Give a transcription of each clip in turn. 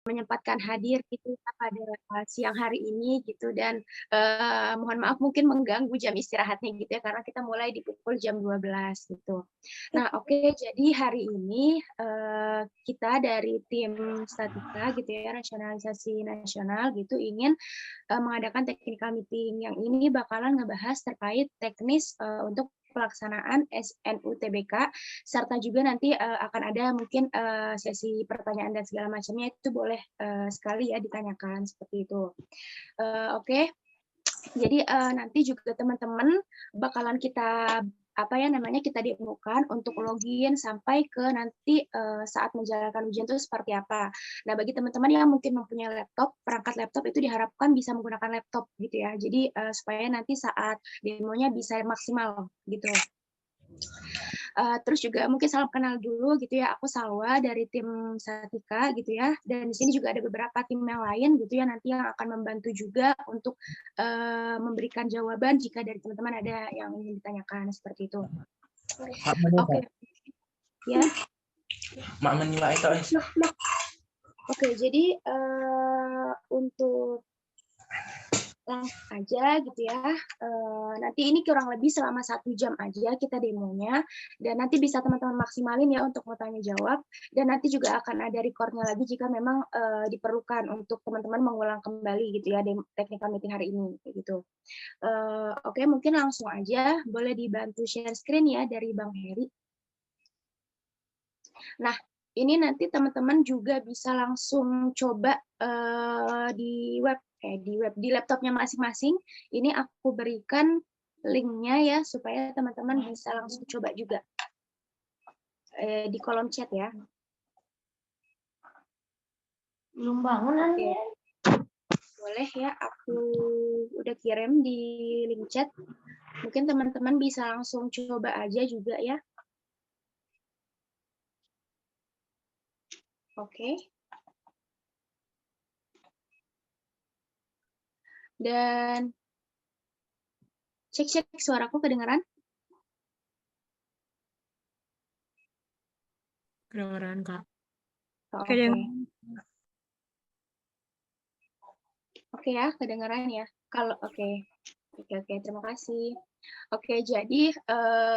menyempatkan hadir gitu ya pada siang hari ini gitu dan mohon maaf mungkin mengganggu jam istirahatnya gitu ya karena kita mulai di pukul jam 12 gitu. Nah, oke, jadi hari ini kita dari tim Statika gitu ya, rasionalisasi nasional gitu ingin mengadakan technical meeting. Yang ini bakalan ngebahas terkait teknis untuk pelaksanaan SNUTBK serta juga nanti akan ada mungkin sesi pertanyaan dan segala macamnya itu boleh sekali ya ditanyakan seperti itu. Oke. Jadi nanti juga teman-teman bakalan kita kita demokan untuk login sampai ke nanti saat menjalankan ujian itu seperti apa. Nah, bagi teman-teman yang mungkin mempunyai laptop, perangkat laptop itu diharapkan bisa menggunakan laptop gitu ya. Jadi supaya nanti saat demonya bisa maksimal gitu. Terus juga mungkin salam kenal dulu gitu ya, aku Salwa dari tim Statika gitu ya, dan di sini juga ada beberapa tim yang lain gitu ya nanti yang akan membantu juga untuk memberikan jawaban jika dari teman-teman ada yang ingin ditanyakan seperti itu. Oke, ya. Oke, jadi untuk langsung aja gitu ya. Nanti ini kurang lebih selama 1 jam aja kita demonya, dan nanti bisa teman-teman maksimalin ya untuk mau tanya jawab, dan nanti juga akan ada recordnya lagi jika memang diperlukan untuk teman-teman mengulang kembali gitu ya technical meeting hari ini gitu. Oke, mungkin langsung aja boleh dibantu share screen ya dari Bang Heri. Nah, ini nanti teman-teman juga bisa langsung coba di laptopnya masing-masing. Ini aku berikan linknya ya supaya teman-teman bisa langsung coba juga di kolom chat ya. Belum bangun nanti. Boleh ya, aku udah kirim di link chat. Mungkin teman-teman bisa langsung coba aja juga ya. Oke. Dan cek-cek suaraku kedengaran? Kedengaran, Kak. Oke. Oke ya, kedengaran ya. Kalau oke, terima kasih. Oke, jadi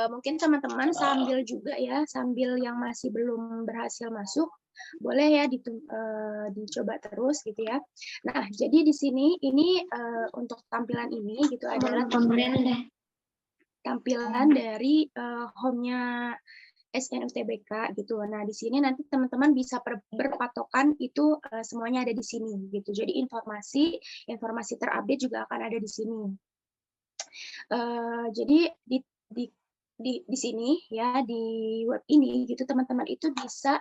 mungkin teman-teman sambil juga ya, sambil yang masih belum berhasil masuk, boleh ya dicoba terus gitu ya. Nah, jadi di sini ini untuk tampilan ini gitu adalah tampilan dari home-nya SNUTBK gitu. Nah, di sini nanti teman-teman bisa berpatokan itu semuanya ada di sini gitu. Jadi informasi terupdate juga akan ada di sini. Jadi di sini ya di web ini gitu teman-teman itu bisa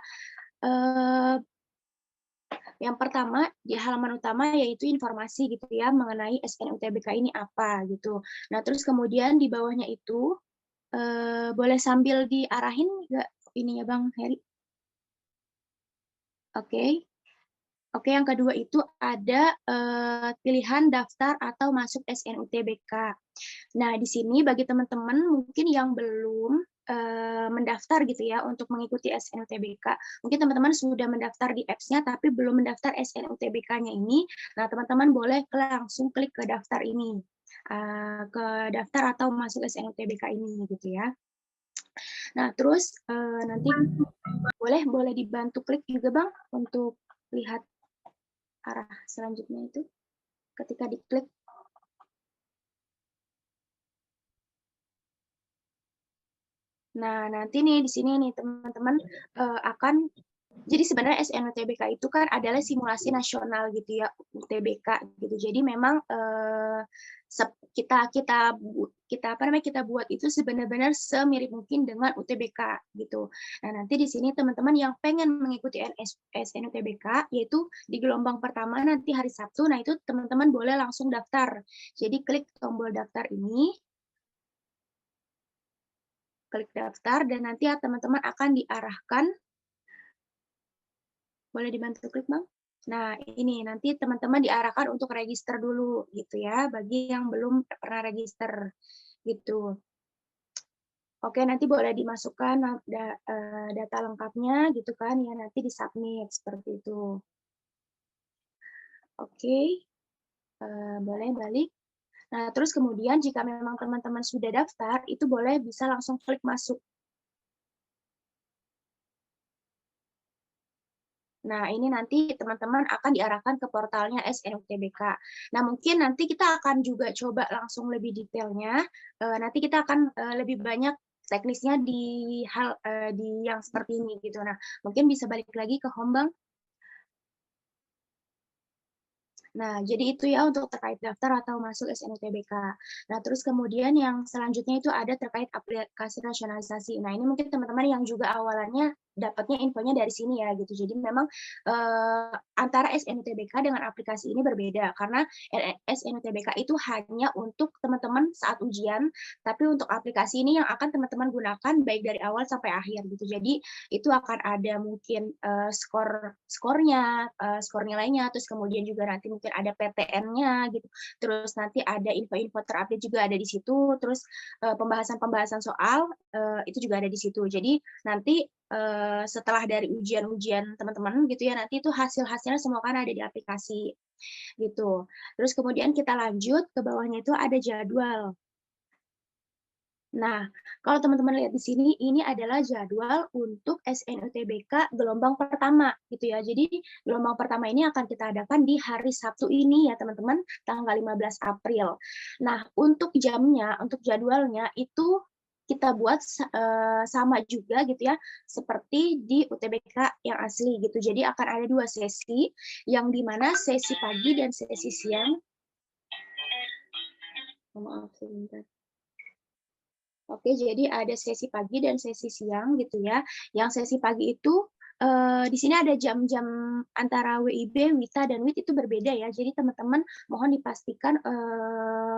yang pertama di halaman utama yaitu informasi gitu ya mengenai SNUTBK ini apa gitu. Nah, terus kemudian di bawahnya itu boleh sambil diarahin nggak ininya Bang Heri? Oke. Oke, yang kedua itu ada pilihan daftar atau masuk SNUTBK. Nah, di sini bagi teman-teman mungkin yang belum mendaftar gitu ya untuk mengikuti SNUTBK. Mungkin teman-teman sudah mendaftar di apps-nya tapi belum mendaftar SNUTBK-nya ini. Nah, teman-teman boleh langsung klik ke daftar ini. Ke daftar atau masuk SNUTBK ini gitu ya. Nah, terus nanti boleh dibantu klik juga Bang untuk lihat arah selanjutnya itu ketika diklik. Nah, nanti nih di sini nih teman-teman akan jadi sebenarnya SNUTBK itu kan adalah simulasi nasional gitu ya UTBK gitu. Jadi memang kita buat itu sebenarnya semirip mungkin dengan UTBK gitu. Nah, nanti di sini teman-teman yang pengen mengikuti SNUTBK yaitu di gelombang pertama nanti hari Sabtu, nah itu teman-teman boleh langsung daftar. Jadi klik tombol daftar ini. Klik daftar dan nanti ya teman-teman akan diarahkan. Boleh dibantu klik, Bang? Nah, ini nanti teman-teman diarahkan untuk register dulu gitu ya, bagi yang belum pernah register gitu. Oke, nanti boleh dimasukkan data lengkapnya gitu kan ya, nanti di-submit seperti itu. Oke, boleh balik. Nah, terus kemudian jika memang teman-teman sudah daftar, itu boleh bisa langsung klik masuk. Nah, ini nanti teman-teman akan diarahkan ke portalnya SNUTBK. Nah, mungkin nanti kita akan juga coba langsung lebih detailnya. Nanti kita akan lebih banyak teknisnya di yang seperti ini gitu. Nah, mungkin bisa balik lagi ke home, Bang. Nah, jadi itu ya untuk terkait daftar atau masuk SNUTBK. Nah, terus kemudian yang selanjutnya itu ada terkait aplikasi nasionalisasi. Nah, ini mungkin teman-teman yang juga awalannya dapatnya infonya dari sini ya gitu. Jadi memang antara SNUTBK dengan aplikasi ini berbeda karena SNUTBK itu hanya untuk teman-teman saat ujian, tapi untuk aplikasi ini yang akan teman-teman gunakan baik dari awal sampai akhir gitu. Jadi itu akan ada mungkin skornya, skor nilainya, terus kemudian juga nanti mungkin ada PTN-nya gitu. Terus nanti ada info-info terupdate juga ada di situ. Terus pembahasan-pembahasan soal itu juga ada di situ. Jadi nanti setelah dari ujian-ujian teman-teman gitu ya, nanti itu hasil-hasilnya semua kan ada di aplikasi gitu. Terus kemudian kita lanjut ke bawahnya itu ada jadwal. Nah, kalau teman-teman lihat di sini, ini adalah jadwal untuk SNUTBK gelombang pertama, gitu ya. Jadi, gelombang pertama ini akan kita adakan di hari Sabtu ini ya, teman-teman, tanggal 15 April. Nah, untuk jamnya, untuk jadwalnya itu kita buat sama juga gitu ya, seperti di UTBK yang asli gitu. Jadi akan ada 2 sesi, yang dimana sesi pagi dan sesi siang. Maaf sebentar. Oke, jadi ada sesi pagi dan sesi siang gitu ya. Yang sesi pagi itu di sini ada jam-jam antara WIB, WITA, dan WIT itu berbeda ya. Jadi teman-teman mohon dipastikan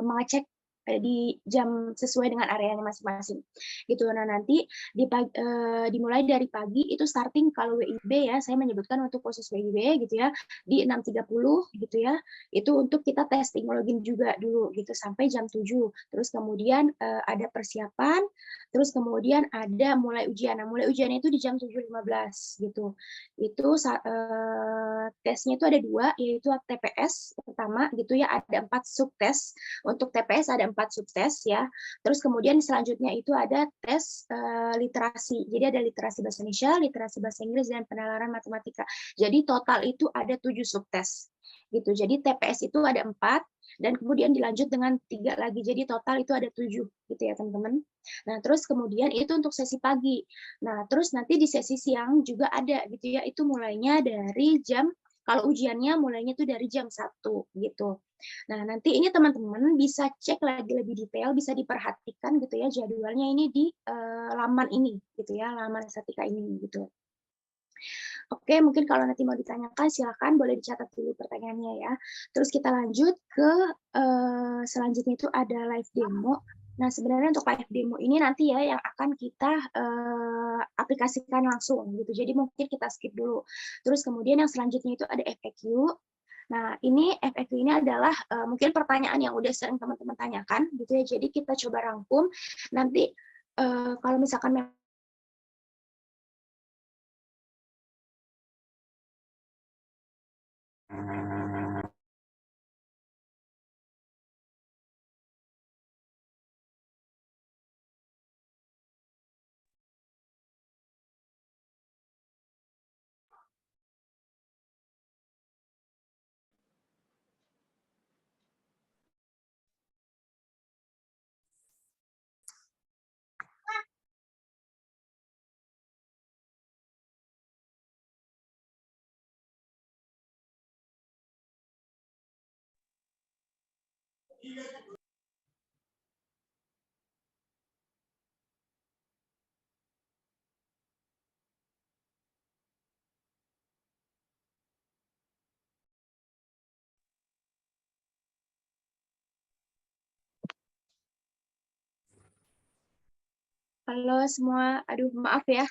mengecek di jam sesuai dengan areanya masing-masing. Gitu. Nah, nanti dimulai dari pagi itu starting kalau WIB ya, saya menyebutkan untuk khusus WIB gitu ya, di 6.30 gitu ya. Itu untuk kita testing login juga dulu gitu sampai jam 7. Terus kemudian ada persiapan, terus kemudian ada mulai ujian. Nah, mulai ujian itu di jam 7.15 gitu. Itu tesnya itu ada 2, yaitu TPS pertama gitu ya, ada 4 subtes. Untuk TPS ada 4 subtes ya. Terus kemudian selanjutnya itu ada tes literasi. Jadi ada literasi bahasa Indonesia, literasi bahasa Inggris, dan penalaran matematika. Jadi total itu ada 7 subtes gitu. Jadi TPS itu ada 4 dan kemudian dilanjut dengan 3 lagi. Jadi total itu ada 7 gitu ya, teman-teman. Nah, terus kemudian itu untuk sesi pagi. Nah, terus nanti di sesi siang juga ada gitu ya. Itu mulainya dari jam, kalau ujiannya mulainya itu dari jam 1 gitu. Nah, nanti ini teman-teman bisa cek lagi lebih detail, bisa diperhatikan gitu ya jadwalnya ini di laman ini gitu ya, laman Satika ini gitu. Oke, mungkin kalau nanti mau ditanyakan silakan boleh dicatat dulu pertanyaannya ya. Terus kita lanjut ke selanjutnya itu ada live demo. Nah, sebenarnya untuk live demo ini nanti ya yang akan kita aplikasikan langsung gitu. Jadi mungkin kita skip dulu. Terus kemudian yang selanjutnya itu ada FAQ. Nah, ini FAQ ini adalah mungkin pertanyaan yang udah sering teman-teman tanyakan gitu ya. Jadi kita coba rangkum. Nanti kalau misalkan halo semua, aduh maaf ya.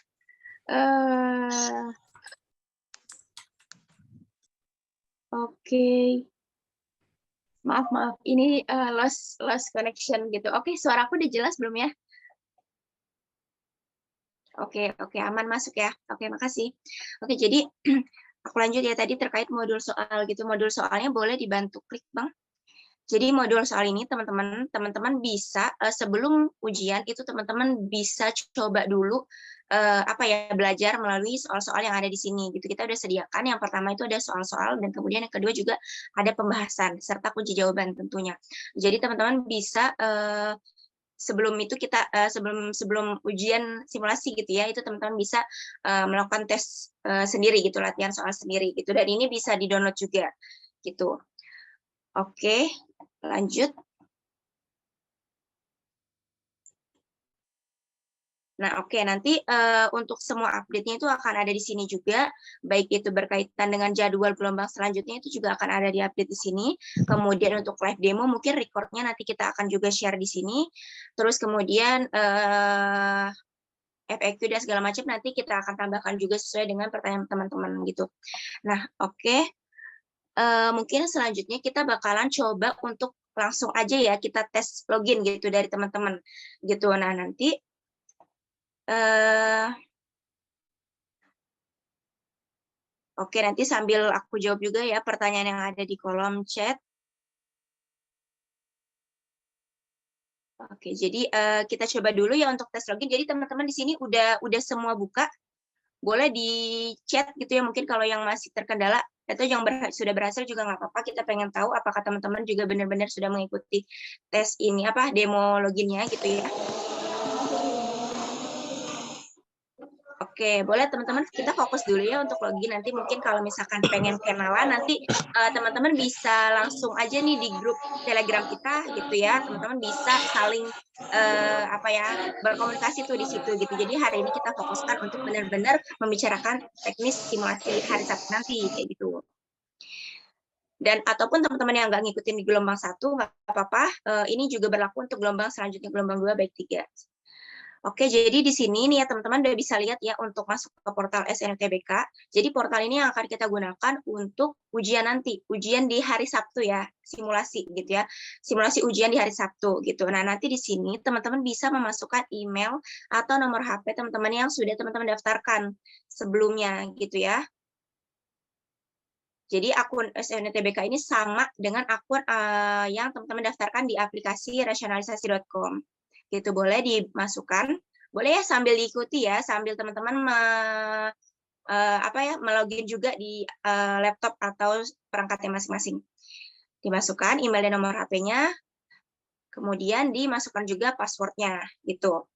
Oke, maaf, ini lost connection gitu. Oke, suaraku udah jelas belum ya? Oke, aman masuk ya. Oke, makasih. Oke, jadi Aku lanjut ya, tadi terkait modul soal gitu. Modul soalnya boleh dibantu klik, Bang. Jadi modul soal ini teman-teman bisa sebelum ujian itu teman-teman bisa coba dulu belajar melalui soal-soal yang ada di sini gitu. Kita udah sediakan yang pertama itu ada soal-soal dan kemudian yang kedua juga ada pembahasan serta kunci jawaban tentunya. Jadi teman-teman bisa sebelum itu kita sebelum ujian simulasi gitu ya, itu teman-teman bisa melakukan tes sendiri gitu, latihan soal sendiri gitu, dan ini bisa di-download juga gitu. Oke, lanjut. Nah, oke, nanti untuk semua update-nya itu akan ada di sini juga, baik itu berkaitan dengan jadwal gelombang selanjutnya itu juga akan ada di update di sini. Kemudian untuk live demo mungkin record-nya nanti kita akan juga share di sini. Terus kemudian FAQ dan segala macam nanti kita akan tambahkan juga sesuai dengan pertanyaan teman-teman gitu. Nah, oke. Mungkin selanjutnya kita bakalan coba untuk langsung aja ya kita tes login gitu dari teman-teman gitu. Nah, nanti oke, nanti sambil aku jawab juga ya pertanyaan yang ada di kolom chat. Oke, jadi kita coba dulu ya untuk tes login. Jadi teman-teman di sini udah semua buka. Boleh di chat gitu ya, mungkin kalau yang masih terkendala atau yang sudah berhasil juga nggak apa-apa. Kita pengen tahu apakah teman-teman juga benar-benar sudah mengikuti tes ini demo loginnya gitu ya. Oke, boleh teman-teman kita fokus dulu ya untuk login. Nanti mungkin kalau misalkan pengen kenalan, nanti teman-teman bisa langsung aja nih di grup Telegram kita gitu ya. Teman-teman bisa saling berkomunikasi tuh di situ gitu. Jadi hari ini kita fokuskan untuk benar-benar membicarakan teknis simulasi hari Sabtu nanti kayak gitu. Dan ataupun teman-teman yang nggak ngikutin di gelombang 1, nggak apa-apa. Ini juga berlaku untuk gelombang selanjutnya, gelombang 2 baik 3. Oke, jadi di sini nih ya teman-teman udah bisa lihat ya untuk masuk ke portal SNUTBK. Jadi portal ini yang akan kita gunakan untuk ujian nanti, ujian di hari Sabtu ya, simulasi gitu ya. Simulasi ujian di hari Sabtu gitu. Nah, nanti di sini teman-teman bisa memasukkan email atau nomor HP teman-teman yang sudah teman-teman daftarkan sebelumnya gitu ya. Jadi akun SNUTBK ini sama dengan akun yang teman-teman daftarkan di aplikasi rasionalisasi.com. Gitu, boleh dimasukkan, boleh ya sambil diikuti ya, sambil teman-teman melogin juga di laptop atau perangkatnya masing-masing. Dimasukkan email dan nomor HP-nya, kemudian dimasukkan juga password-nya gitu.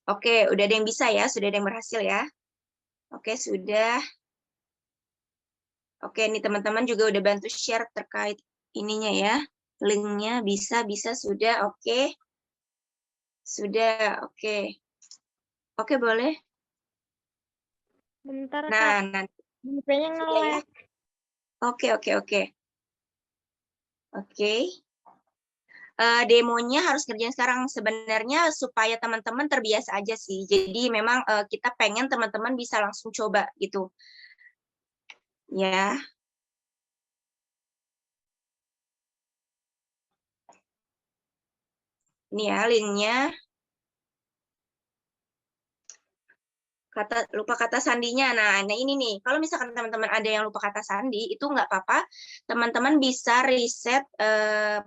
Oke, udah ada yang bisa ya, sudah ada yang berhasil ya. Oke, sudah. Oke, ini teman-teman juga udah bantu share terkait ininya ya. Linknya bisa sudah, oke. Sudah, oke. Oke, boleh. Bentar, Nah, Kak. nanti. HP-nya nge-lag. Oke. Oke. Demonya harus kerjain sekarang sebenarnya supaya teman-teman terbiasa aja sih. Jadi memang kita pengen teman-teman bisa langsung coba gitu. Ya. Ini ya linknya. Lupa kata sandinya. Nah, ini nih. Kalau misalkan teman-teman ada yang lupa kata sandi, itu nggak apa-apa. Teman-teman bisa reset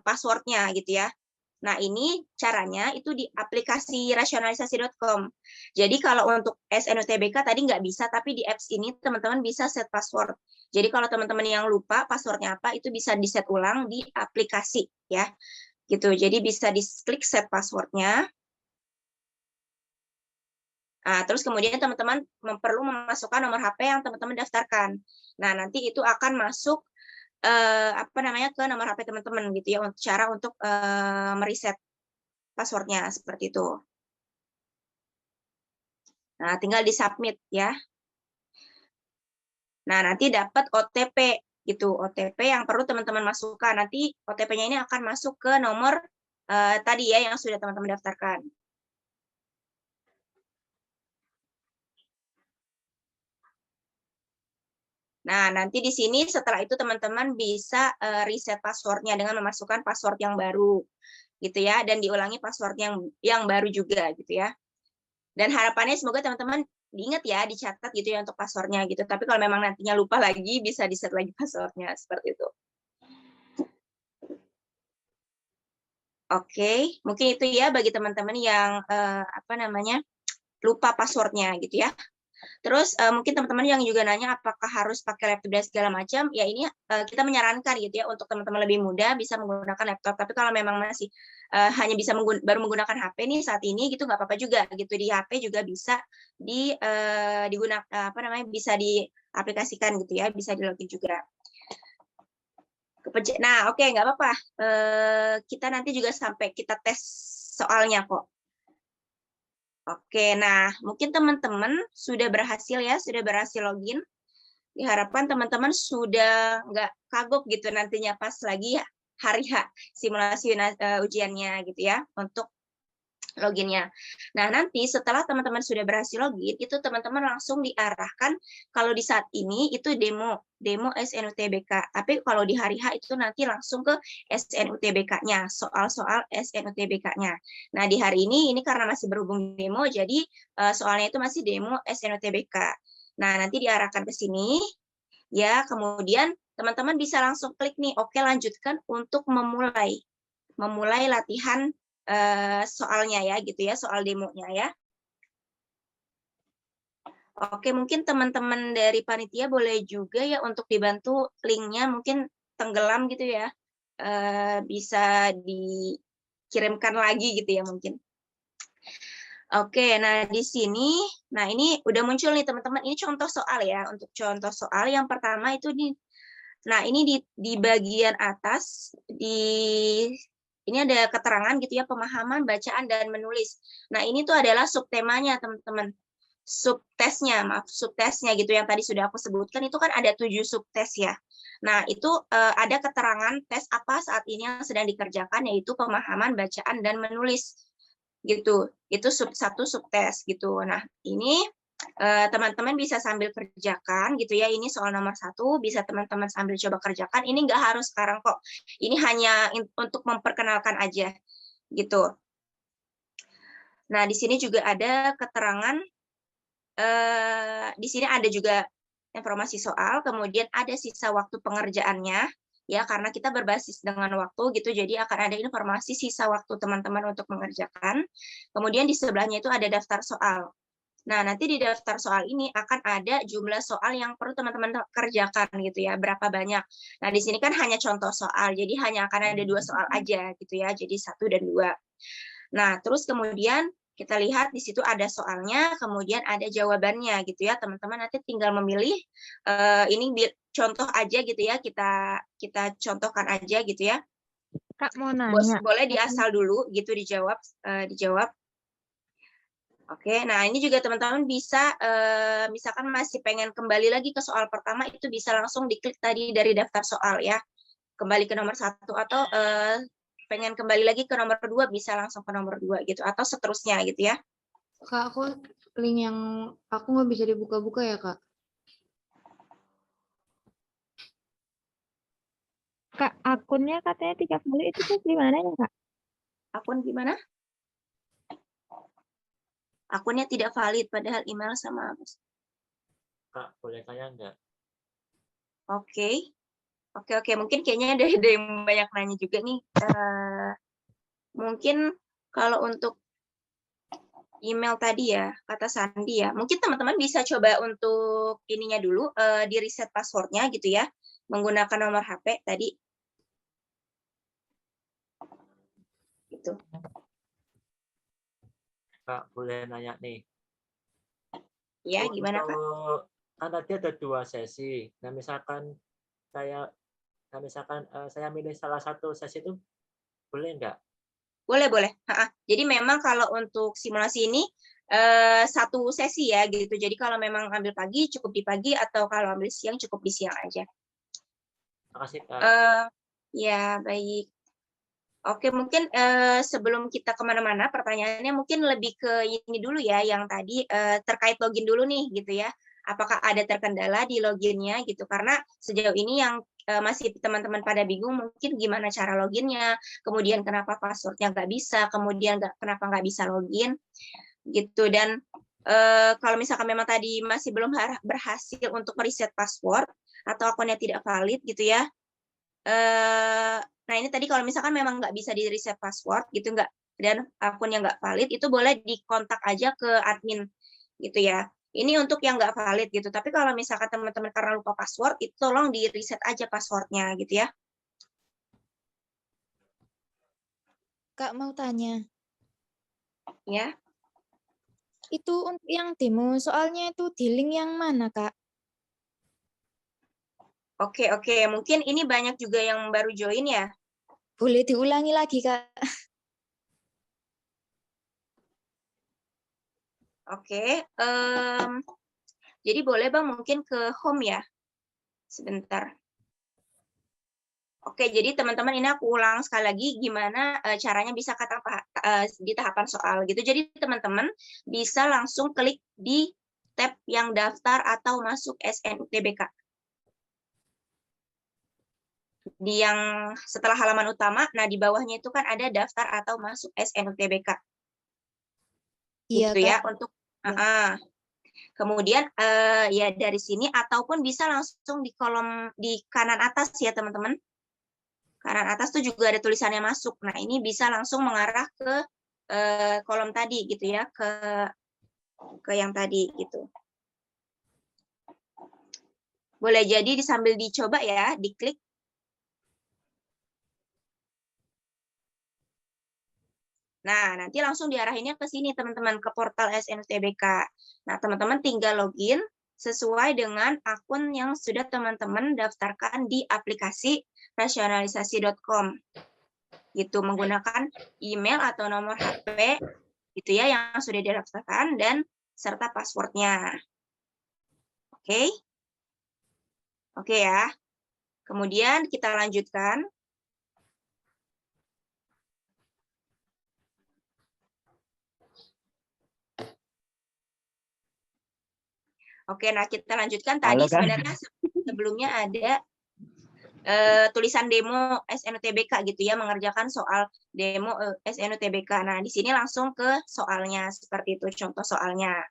passwordnya gitu ya. Nah, ini caranya itu di aplikasi rasionalisasi.com. Jadi kalau untuk SNUTBK tadi nggak bisa, tapi di apps ini teman-teman bisa set password. Jadi kalau teman-teman yang lupa passwordnya apa, itu bisa di-set ulang di aplikasi ya. Gitu. Jadi bisa diklik set passwordnya. Nah, terus kemudian teman-teman perlu memasukkan nomor HP yang teman-teman daftarkan. Nah, nanti itu akan masuk ke nomor HP teman-teman gitu ya, untuk cara untuk mereset passwordnya seperti itu. Nah, tinggal di-submit ya. Nah, nanti dapat OTP gitu. OTP yang perlu teman-teman masukkan. Nanti OTP-nya ini akan masuk ke nomor tadi ya yang sudah teman-teman daftarkan. Nah, nanti di sini setelah itu teman-teman bisa reset password-nya dengan memasukkan password yang baru gitu ya, dan diulangi password yang baru juga gitu ya. Dan harapannya semoga teman-teman diingat ya, dicatat gitu ya untuk passwordnya gitu. Tapi kalau memang nantinya lupa lagi, bisa di-set lagi passwordnya seperti itu. Oke, mungkin itu ya bagi teman-teman yang lupa passwordnya gitu ya. Terus mungkin teman-teman yang juga nanya apakah harus pakai laptop dan segala macam, ya ini kita menyarankan gitu ya untuk teman-teman lebih muda bisa menggunakan laptop. Tapi kalau memang masih hanya bisa baru menggunakan HP nih saat ini gitu nggak apa-apa juga gitu, di HP juga bisa digunakan bisa diaplikasikan gitu ya, bisa di login juga. Nah, oke, nggak apa-apa. Kita nanti juga sampai kita tes soalnya kok. Oke, nah mungkin teman-teman sudah berhasil ya, sudah berhasil login. Diharapkan teman-teman sudah nggak kagok gitu nantinya pas lagi hari H simulasi ujiannya gitu ya untuk loginnya. Nah, nanti setelah teman-teman sudah berhasil login, itu teman-teman langsung diarahkan, kalau di saat ini itu demo SNUTBK. Tapi kalau di hari H itu nanti langsung ke SNUTBK-nya, soal-soal SNUTBK-nya. Nah, di hari ini karena masih berhubung demo, jadi soalnya itu masih demo SNUTBK. Nah, nanti diarahkan ke sini, ya, kemudian teman-teman bisa langsung klik nih, oke lanjutkan untuk memulai latihan soalnya ya gitu ya, soal demonya ya. Oke, mungkin teman-teman dari panitia boleh juga ya untuk dibantu linknya mungkin tenggelam gitu ya, bisa dikirimkan lagi gitu ya mungkin. Oke, nah di sini, nah ini udah muncul nih teman-teman, ini contoh soal ya, untuk contoh soal yang pertama itu nah ini di bagian atas, ini ada keterangan gitu ya, pemahaman, bacaan, dan menulis. Nah, ini tuh adalah subtemanya, teman-teman. Subtesnya gitu yang tadi sudah aku sebutkan, itu kan ada 7 subtes ya. Nah, itu ada keterangan tes apa saat ini yang sedang dikerjakan, yaitu pemahaman, bacaan, dan menulis. Gitu. Itu satu subtes gitu. Nah, ini teman-teman bisa sambil kerjakan gitu ya, ini soal nomor 1 bisa teman-teman sambil coba kerjakan, ini nggak harus sekarang kok, ini hanya untuk memperkenalkan aja gitu. Nah di sini juga ada keterangan, di sini ada juga informasi soal, kemudian ada sisa waktu pengerjaannya ya, karena kita berbasis dengan waktu gitu, jadi akan ada informasi sisa waktu teman-teman untuk mengerjakan. Kemudian di sebelahnya itu ada daftar soal. Nah, nanti di daftar soal ini akan ada jumlah soal yang perlu teman-teman kerjakan gitu ya, berapa banyak. Nah, di sini kan hanya contoh soal, jadi hanya akan ada 2 soal aja gitu ya, jadi 1 dan 2. Nah, terus kemudian kita lihat di situ ada soalnya, kemudian ada jawabannya gitu ya, teman-teman nanti tinggal memilih, ini contoh aja gitu ya, kita contohkan aja gitu ya. Kak mau nanya. Boleh diasal dulu gitu dijawab. Oke, nah ini juga teman-teman bisa, misalkan masih pengen kembali lagi ke soal pertama, itu bisa langsung diklik tadi dari daftar soal ya, kembali ke nomor 1, atau pengen kembali lagi ke nomor 2, bisa langsung ke nomor 2 gitu, atau seterusnya gitu ya. Kak, aku link yang aku nggak bisa dibuka-buka ya, Kak? Kak, akunnya katanya 3 kali itu tuh gimana ya, Kak? Akun gimana? Akunnya tidak valid, padahal email sama. Kak, boleh tanya nggak? Oke. Oke, mungkin kayaknya ada yang banyak nanya juga nih. Mungkin kalau untuk email tadi ya, kata Sandi ya, mungkin teman-teman bisa coba untuk ininya dulu, di reset passwordnya gitu ya, menggunakan nomor HP tadi. Gitu. Kak, boleh nanya nih. Ya, gimana Kak? Kan tadi ada 2 sesi. Nah, misalkan saya milih salah satu sesi itu boleh nggak? Boleh. Jadi memang kalau untuk simulasi ini 1 sesi ya gitu. Jadi kalau memang ambil pagi cukup di pagi, atau kalau ambil siang cukup di siang aja. Makasih, Kak. Ya, baik. Oke, mungkin sebelum kita kemana-mana, pertanyaannya mungkin lebih ke ini dulu ya, yang tadi terkait login dulu nih gitu ya. Apakah ada terkendala di loginnya gitu? Karena sejauh ini yang masih teman-teman pada bingung mungkin gimana cara loginnya, kemudian kenapa passwordnya nggak bisa, kemudian kenapa nggak bisa login gitu. Dan kalau misalkan memang tadi masih belum berhasil untuk mereset password atau akunnya tidak valid gitu ya. Nah ini tadi kalau misalkan memang nggak bisa di reset password gitu nggak, dan akunnya nggak valid, itu boleh dikontak aja ke admin gitu ya. Ini untuk yang nggak valid gitu. Tapi kalau misalkan teman-teman karena lupa password, itu tolong di reset aja passwordnya gitu ya. Kak mau tanya, Ya. itu untuk yang demo soalnya itu di link yang mana, Kak? Oke, mungkin ini banyak juga yang baru join ya. Boleh diulangi lagi, Kak? Oke, jadi boleh Bang mungkin ke home ya. Sebentar. Oke, jadi teman-teman ini aku ulang sekali lagi gimana caranya bisa di tahapan soal gitu. Jadi teman-teman bisa langsung klik di tab yang daftar atau masuk SNUTBK. Di yang setelah halaman utama, nah di bawahnya itu kan ada daftar atau masuk SNUTBK. Iya, Gitu ya Kak. untuk kemudian ya dari sini ataupun bisa langsung di kolom di kanan atas ya teman-teman. Kanan atas tuh juga ada tulisannya masuk. Nah ini bisa langsung mengarah ke kolom tadi gitu ya, ke yang tadi gitu. Boleh jadi sambil dicoba ya, diklik. Nah, nanti langsung diarahinnya ke sini, teman-teman, ke portal SNUTBK. Nah, teman-teman tinggal login sesuai dengan akun yang sudah teman-teman daftarkan di aplikasi rasionalisasi.com. Gitu, menggunakan email atau nomor HP, gitu ya, yang sudah didaftarkan, dan serta passwordnya. Oke? Oke ya. Kemudian kita lanjutkan. Oke, nah kita lanjutkan. Tadi sebenarnya sebelumnya ada tulisan demo SNUTBK gitu ya, mengerjakan soal demo SNUTBK. Nah, di sini langsung ke soalnya, seperti itu contoh soalnya.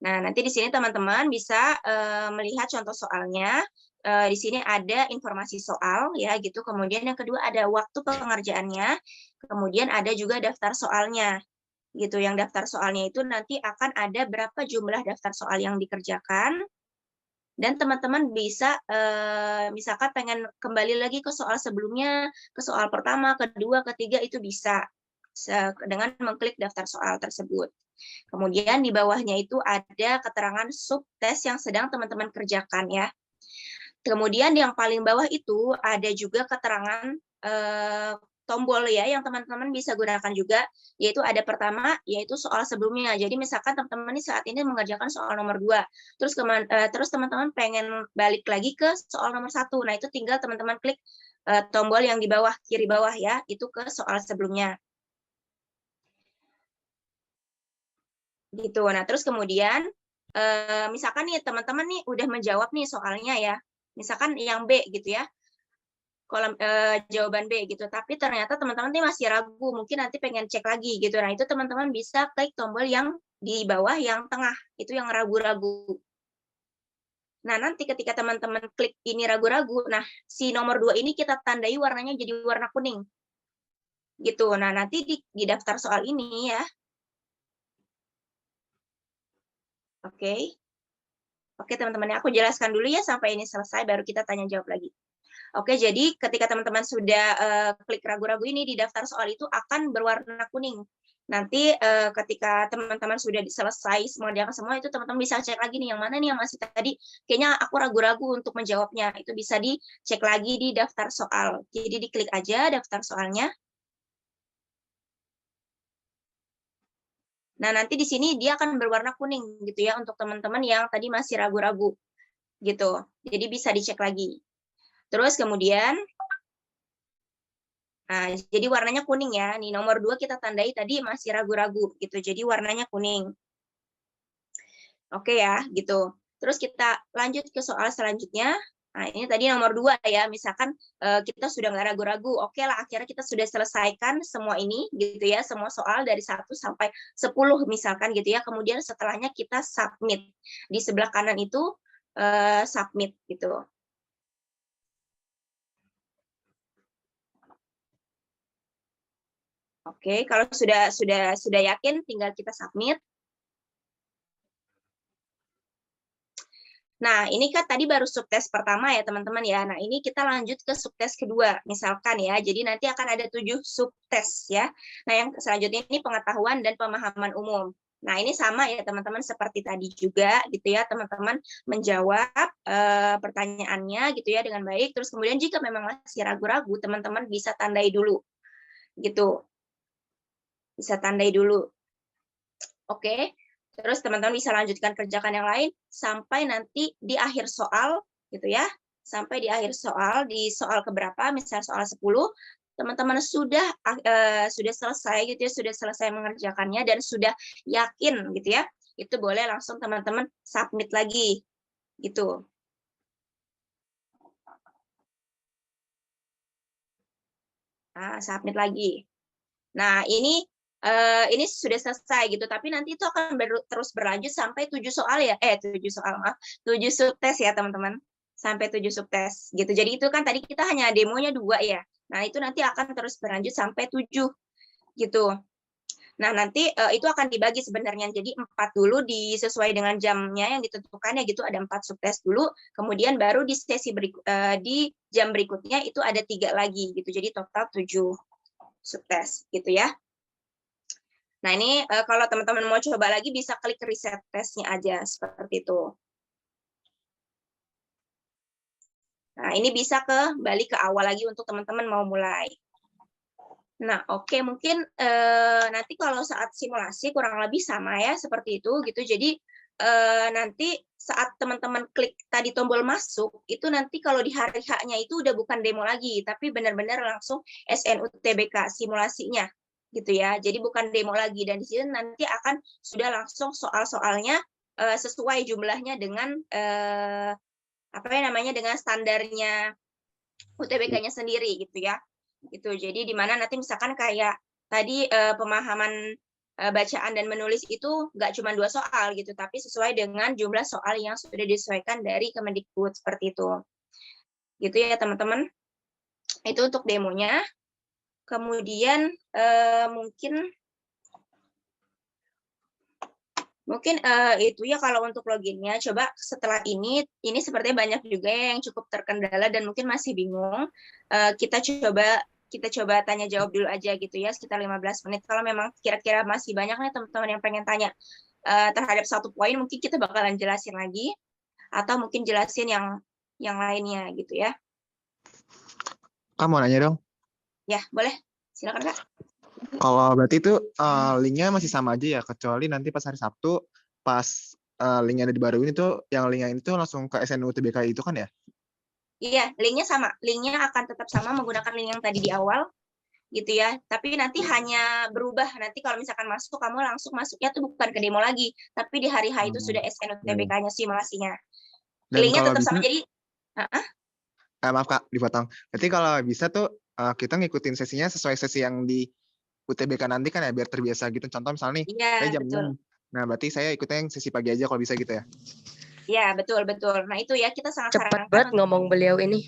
Nah, nanti di sini teman-teman bisa melihat contoh soalnya. Di sini ada informasi soal ya gitu. Kemudian yang kedua ada waktu pengerjaannya. Kemudian ada juga daftar soalnya. Gitu, yang daftar soalnya itu nanti akan ada berapa jumlah daftar soal yang dikerjakan, dan teman-teman bisa misalkan pengen kembali lagi ke soal sebelumnya, ke soal pertama, kedua, ketiga, itu bisa dengan mengklik daftar soal tersebut. Kemudian di bawahnya itu ada keterangan subtes yang sedang teman-teman kerjakan ya. Kemudian yang paling bawah itu ada juga keterangan tombol ya yang teman-teman bisa gunakan juga, yaitu ada pertama yaitu soal sebelumnya. Jadi misalkan teman-teman ini saat ini mengerjakan soal nomor 2, terus teman-teman pengen balik lagi ke soal nomor 1. Nah, itu tinggal teman-teman klik tombol yang di bawah, kiri bawah ya, itu ke soal sebelumnya. Gitu. Nah, terus kemudian misalkan nih teman-teman nih udah menjawab nih soalnya ya. Misalkan yang B gitu ya. Kolom jawaban B gitu, tapi ternyata teman-teman nih masih ragu, mungkin nanti pengen cek lagi gitu. Nah, itu teman-teman bisa klik tombol yang di bawah yang tengah, itu yang ragu-ragu. Nah, nanti ketika teman-teman klik ini ragu-ragu, nah si nomor 2 ini kita tandai warnanya jadi warna kuning. Gitu. Nah, nanti di daftar soal ini ya. Oke. Oke, teman-teman, aku jelaskan dulu ya sampai ini selesai, baru kita tanya jawab lagi. Oke, jadi ketika teman-teman sudah klik ragu-ragu ini, di daftar soal itu akan berwarna kuning. Nanti ketika teman-teman sudah selesai mengerjakan semua, itu teman-teman bisa cek lagi nih, yang mana nih yang masih tadi, kayaknya aku ragu-ragu untuk menjawabnya. Itu bisa dicek lagi di daftar soal. Jadi diklik aja daftar soalnya. Nah, nanti di sini dia akan berwarna kuning gitu ya, untuk teman-teman yang tadi masih ragu-ragu. Gitu. Jadi bisa dicek lagi. Terus kemudian, nah, jadi warnanya kuning ya. Nih nomor 2 kita tandai tadi masih ragu-ragu gitu. Jadi warnanya kuning. Oke ya, gitu. Terus kita lanjut ke soal selanjutnya. Nah, ini tadi nomor 2 ya, misalkan kita sudah nggak ragu-ragu, oke lah akhirnya kita sudah selesaikan semua ini gitu ya, semua soal dari 1 sampai 10 misalkan gitu ya, kemudian setelahnya kita submit. Di sebelah kanan itu submit gitu. Oke, kalau sudah yakin tinggal kita submit. Nah, ini kan tadi baru subtes pertama ya, teman-teman ya. Nah, ini kita lanjut ke subtes kedua, misalkan ya. Jadi nanti akan ada 7 subtes ya. Nah, yang selanjutnya ini pengetahuan dan pemahaman umum. Nah, ini sama ya, teman-teman, seperti tadi juga gitu ya, teman-teman menjawab pertanyaannya gitu ya dengan baik. Terus kemudian jika memang masih ragu-ragu, teman-teman bisa tandai dulu. Gitu. Bisa tandai dulu. Oke. Terus teman-teman bisa lanjutkan kerjakan yang lain sampai nanti di akhir soal gitu ya. Sampai di akhir soal, di soal keberapa, misalnya soal 10, teman-teman sudah selesai gitu ya, sudah selesai mengerjakannya dan sudah yakin gitu ya. Itu boleh langsung teman-teman submit lagi gitu. Nah, submit lagi. Nah, ini sudah selesai gitu, tapi nanti itu akan terus berlanjut sampai 7 soal ya, 7 soal, maaf, 7 subtes ya teman-teman, sampai 7 subtes gitu. Jadi itu kan tadi kita hanya demonya 2 ya, nah itu nanti akan terus berlanjut sampai 7 gitu. Nah nanti itu akan dibagi sebenarnya, jadi 4 dulu sesuai dengan jamnya yang ditentukan ya gitu, ada 4 subtes dulu, kemudian baru di sesi di jam berikutnya itu ada 3 lagi gitu, jadi total 7 subtes gitu ya. Nah, ini kalau teman-teman mau coba lagi bisa klik reset testnya aja, seperti itu. Nah, ini bisa kembali ke awal lagi untuk teman-teman mau mulai. Nah, oke, mungkin nanti kalau saat simulasi kurang lebih sama ya, seperti itu gitu. Jadi, nanti saat teman-teman klik tadi tombol masuk, itu nanti kalau di hari H-nya itu udah bukan demo lagi, tapi benar-benar langsung SNUTBK simulasinya. Gitu ya. Jadi bukan demo lagi, dan di sini nanti akan sudah langsung soal-soalnya sesuai jumlahnya dengan apa ya namanya, dengan standarnya UTBK-nya sendiri gitu ya. Gitu. Jadi di mana nanti misalkan kayak tadi pemahaman bacaan dan menulis itu nggak cuma 2 soal gitu, tapi sesuai dengan jumlah soal yang sudah disesuaikan dari Kemendikbud seperti itu. Gitu ya teman-teman. Itu untuk demonya. Kemudian mungkin itu ya kalau untuk loginnya. Coba setelah ini sepertinya banyak juga yang cukup terkendala dan mungkin masih bingung. Kita coba tanya jawab dulu aja gitu ya, sekitar 15 menit. Kalau memang kira-kira masih banyak nih teman-teman yang pengen tanya terhadap satu poin, mungkin kita bakalan jelasin lagi atau mungkin jelasin yang lainnya gitu ya. Kak mau nanya dong. Ya, boleh. Silakan, Kak. Kalau berarti itu linknya masih sama aja ya, kecuali nanti pas hari Sabtu, pas linknya ada dibaruin itu, yang linknya itu langsung ke SNUTBK itu kan ya? Iya, linknya sama. Linknya akan tetap sama menggunakan link yang tadi di awal, gitu ya. Tapi nanti hanya berubah. Nanti kalau misalkan masuk, kamu langsung masuknya tuh bukan ke demo lagi, tapi di hari H itu sudah SNUTBK-nya simulasinya. Dan Linknya kalau tetap bisa, sama. Jadi, maaf Kak, dipotong. Berarti kalau bisa tuh kita ngikutin sesinya sesuai sesi yang di UTBK nanti kan ya, biar terbiasa gitu. Contoh misalnya nih, iya, saya jam betul. 6. Nah, berarti saya ikutnya yang sesi pagi aja kalau bisa gitu ya? Iya, betul. Nah, itu ya, kita sangat Cepat sarankan. banget ngomong beliau ini.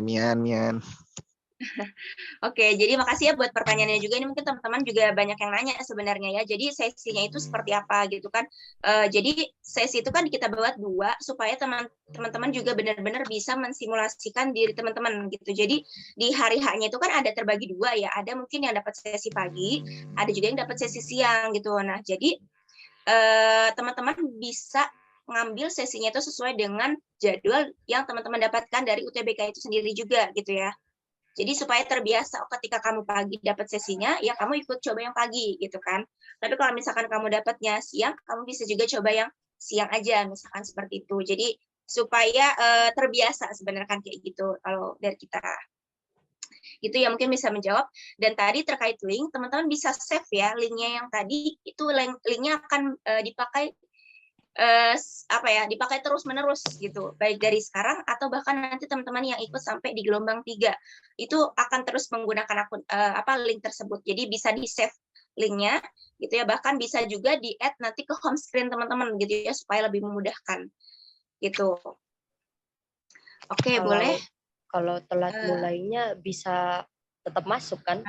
Mian. Oke, jadi makasih ya buat pertanyaannya juga. Ini mungkin teman-teman juga banyak yang nanya sebenarnya ya. Jadi sesinya itu seperti apa gitu kan. Jadi sesi itu kan kita buat 2 supaya teman-teman juga benar-benar bisa mensimulasikan diri teman-teman gitu. Jadi di hari H-nya itu kan ada terbagi 2 ya. Ada mungkin yang dapat sesi pagi, ada juga yang dapat sesi siang gitu. Nah, jadi teman-teman bisa ngambil sesinya itu sesuai dengan jadwal yang teman-teman dapatkan dari UTBK itu sendiri juga gitu ya. Jadi supaya terbiasa ketika kamu pagi dapat sesinya, ya kamu ikut coba yang pagi gitu kan. Tapi kalau misalkan kamu dapatnya siang, kamu bisa juga coba yang siang aja, misalkan seperti itu. Jadi supaya terbiasa sebenarnya kan kayak gitu kalau dari kita. Itu ya mungkin bisa menjawab. Dan tadi terkait link, teman-teman bisa save ya linknya yang tadi, itu linknya akan dipakai dipakai terus-menerus gitu, baik dari sekarang atau bahkan nanti teman-teman yang ikut sampai di gelombang 3 itu akan terus menggunakan akun link tersebut. Jadi bisa di-save linknya gitu ya, bahkan bisa juga di-add nanti ke home screen teman-teman gitu ya, supaya lebih memudahkan gitu. Oke, boleh. Kalau telat mulainya bisa tetap masuk kan?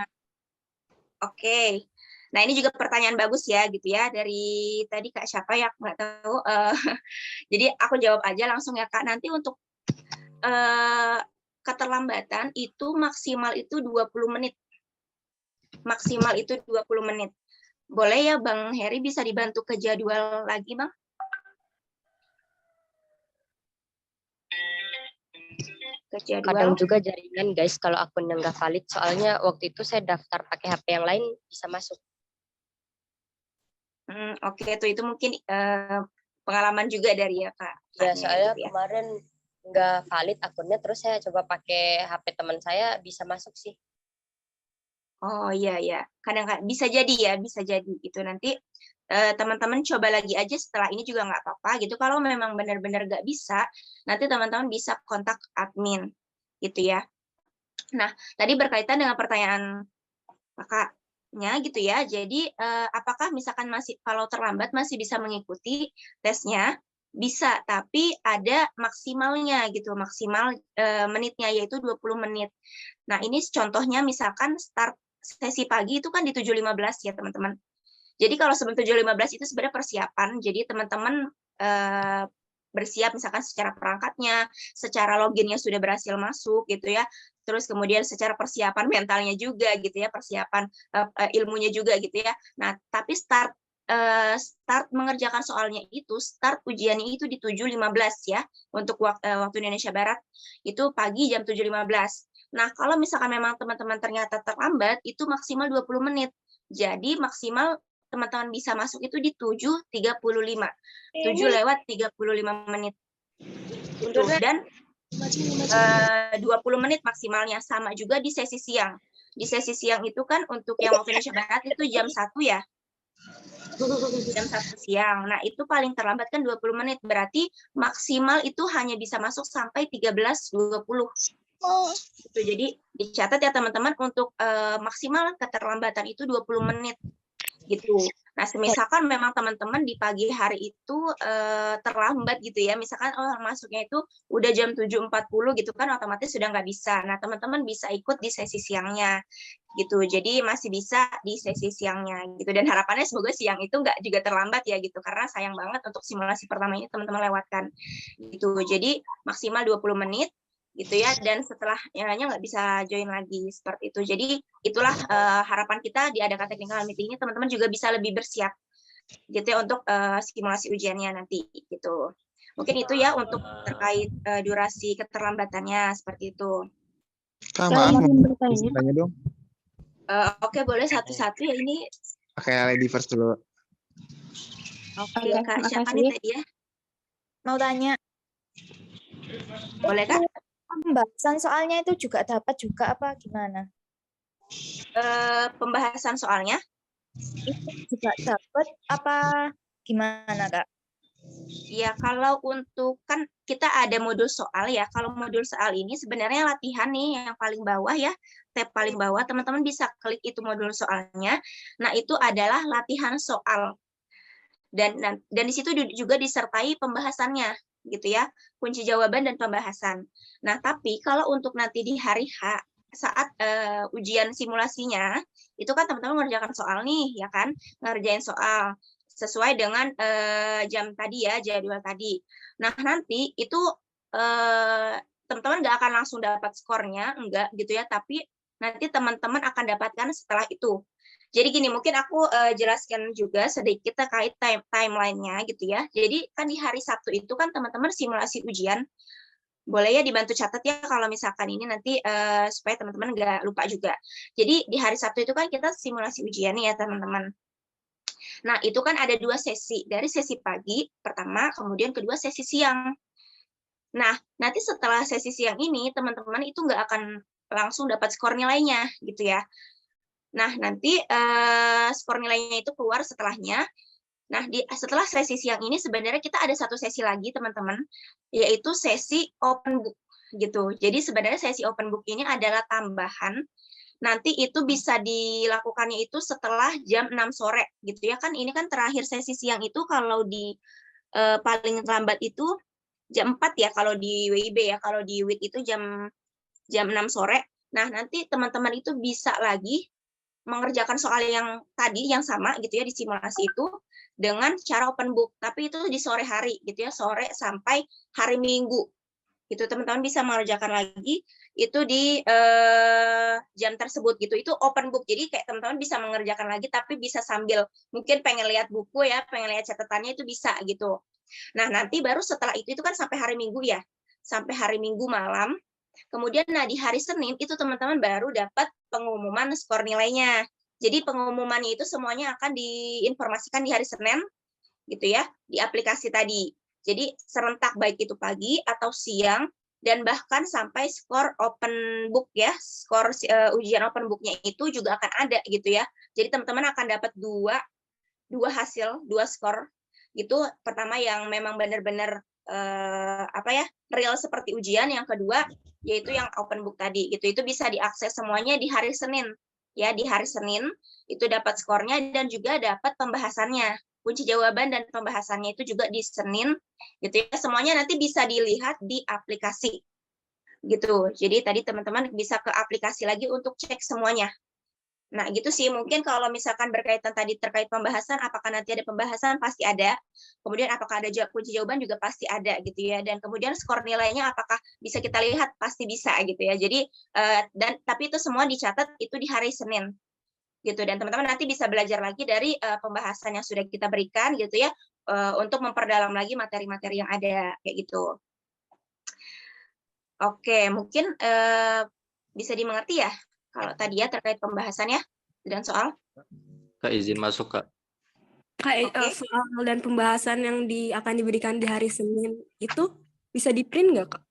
Oke. Nah, ini juga pertanyaan bagus ya gitu ya, dari tadi Kak siapa ya, nggak tahu. Jadi aku jawab aja langsung ya Kak. Nanti untuk keterlambatan itu maksimal itu 20 menit. Maksimal itu 20 menit. Boleh ya Bang Heri bisa dibantu ke jadwal lagi Bang? Ke Kadang jadwal. juga jaringan guys kalau akunnya nggak valid. Soalnya waktu itu saya daftar pakai HP yang lain bisa masuk. Oke, itu mungkin pengalaman juga dari ya Kak. Ya, soalnya gitu ya. kemarin nggak valid akunnya, terus saya coba pakai HP teman saya bisa masuk sih. Oh iya ya, kadang-kadang bisa jadi gitu nanti teman-teman coba lagi aja setelah ini juga nggak apa-apa gitu. Kalau memang benar-benar nggak bisa, nanti teman-teman bisa kontak admin gitu ya. Nah, tadi berkaitan dengan pertanyaan kakaknya gitu ya. Jadi apakah misalkan masih kalau terlambat masih bisa mengikuti tesnya? Bisa, tapi ada maksimalnya gitu, maksimal menitnya yaitu 20 menit. Nah, ini contohnya misalkan start sesi pagi itu kan di 7.15 ya, teman-teman. Jadi kalau sebelum 7.15 itu sebenarnya persiapan. Jadi teman-teman bersiap misalkan secara perangkatnya, secara loginnya sudah berhasil masuk gitu ya. Terus kemudian secara persiapan mentalnya juga gitu ya, persiapan ilmunya juga gitu ya. Nah, tapi start mengerjakan soalnya itu, start ujiannya itu di 7.15 ya, untuk waktu Indonesia Barat, itu pagi jam 7.15. Nah, kalau misalkan memang teman-teman ternyata terlambat, itu maksimal 20 menit. Jadi maksimal teman-teman bisa masuk itu di 7.35. 7:35 menit. Dan 20 menit maksimalnya, sama juga di sesi siang. Di sesi siang itu kan untuk yang waktu Indonesia Barat itu jam 1 ya. Jam 1 siang. Nah, itu paling terlambat kan 20 menit. Berarti maksimal itu hanya bisa masuk sampai 13.20. Jadi dicatat ya teman-teman, untuk maksimal keterlambatan itu 20 menit gitu. Nah, misalkan memang teman-teman di pagi hari itu terlambat gitu ya, misalkan masuknya itu udah jam 7.40 gitu kan, otomatis sudah nggak bisa. Nah, teman-teman bisa ikut di sesi siangnya gitu. Jadi masih bisa di sesi siangnya gitu. Dan harapannya semoga siang itu nggak juga terlambat ya gitu, karena sayang banget untuk simulasi pertama ini teman-teman lewatkan gitu. Jadi maksimal 20 menit gitu ya, dan setelah nggak bisa join lagi seperti itu. Jadi itulah harapan kita diadakan technical meeting ini, teman-teman juga bisa lebih bersiap gitu ya untuk simulasi ujiannya nanti gitu. Mungkin itu ya untuk terkait durasi keterlambatannya seperti itu. Kak, maaf, mau tanya dong. Oke, boleh satu-satu ya ini. Oke, Lady first dulu. Oke, Kak, siapa nih tadi ya? Mau tanya. Boleh, Kak? Pembahasan soalnya itu juga dapat juga apa gimana? Pembahasan soalnya? Itu juga dapat apa gimana, Kak? Ya, kalau untuk kan kita ada modul soal ya. Kalau modul soal ini sebenarnya latihan nih yang paling bawah ya, tab paling bawah, teman-teman bisa klik itu modul soalnya. Nah, itu adalah latihan soal. Dan di situ juga disertai pembahasannya gitu ya, kunci jawaban dan pembahasan. Nah, tapi kalau untuk nanti di hari H saat ujian simulasinya, itu kan teman-teman mengerjakan soal nih ya kan, ngerjain soal sesuai dengan jam tadi ya, jadwal tadi. Nah, nanti itu teman-teman nggak akan langsung dapat skornya, enggak gitu ya, tapi nanti teman-teman akan dapatkan setelah itu. Jadi gini, mungkin aku jelaskan juga sedikit terkait timeline-nya gitu ya. Jadi kan di hari Sabtu itu kan teman-teman simulasi ujian. Boleh ya dibantu catat ya kalau misalkan ini nanti supaya teman-teman nggak lupa juga. Jadi di hari Sabtu itu kan kita simulasi ujian ya teman-teman. Nah, itu kan ada 2 sesi. Dari sesi pagi pertama, kemudian kedua sesi siang. Nah, nanti setelah sesi siang ini, teman-teman itu nggak akan langsung dapat skor nilainya gitu ya. Nah, nanti skor nilainya itu keluar setelahnya. Nah, setelah sesi siang ini sebenarnya kita ada satu sesi lagi, teman-teman, yaitu sesi open book gitu. Jadi sebenarnya sesi open book ini adalah tambahan. Nanti itu bisa dilakukannya itu setelah jam 6 sore gitu ya kan. Ini kan terakhir sesi siang itu kalau di paling lambat itu jam 4 ya kalau di WIB ya. Kalau di WIT itu jam 6 sore. Nah, nanti teman-teman itu bisa lagi mengerjakan soal yang tadi yang sama gitu ya di simulasi itu dengan cara open book, tapi itu di sore hari gitu ya, sore sampai hari Minggu. Itu teman-teman bisa mengerjakan lagi itu di jam tersebut gitu. Itu open book. Jadi kayak teman-teman bisa mengerjakan lagi tapi bisa sambil mungkin pengen lihat buku ya, pengen lihat catatannya itu bisa gitu. Nah, nanti baru setelah itu kan sampai hari Minggu ya. Sampai hari Minggu malam. Kemudian nah di hari Senin itu teman-teman baru dapat pengumuman skor nilainya. Jadi pengumumannya itu semuanya akan diinformasikan di hari Senin gitu ya, di aplikasi tadi. Jadi serentak baik itu pagi atau siang dan bahkan sampai skor open book ya, skor ujian open booknya itu juga akan ada gitu ya. Jadi teman-teman akan dapat dua hasil, dua skor gitu. Pertama yang memang benar-benar real seperti ujian, yang kedua yaitu yang open book tadi gitu. Itu bisa diakses semuanya di hari Senin ya. Di hari Senin itu dapat skornya dan juga dapat pembahasannya, kunci jawaban dan pembahasannya itu juga di Senin gitu ya. Semuanya nanti bisa dilihat di aplikasi gitu. Jadi tadi teman-teman bisa ke aplikasi lagi untuk cek semuanya. Nah, gitu sih. Mungkin kalau misalkan berkaitan tadi terkait pembahasan, apakah nanti ada pembahasan? Pasti ada. Kemudian apakah ada kunci jawaban juga pasti ada gitu ya. Dan kemudian skor nilainya apakah bisa kita lihat? Pasti bisa gitu ya. Jadi tapi itu semua dicatat itu di hari Senin gitu. Dan teman-teman nanti bisa belajar lagi dari pembahasan yang sudah kita berikan gitu ya, untuk memperdalam lagi materi-materi yang ada kayak gitu. Oke, mungkin bisa dimengerti ya kalau tadi ya terkait pembahasannya dan soal. Kak, izin masuk, Kak. Kak, soal dan pembahasan yang akan diberikan di hari Senin itu bisa di-print nggak, Kak?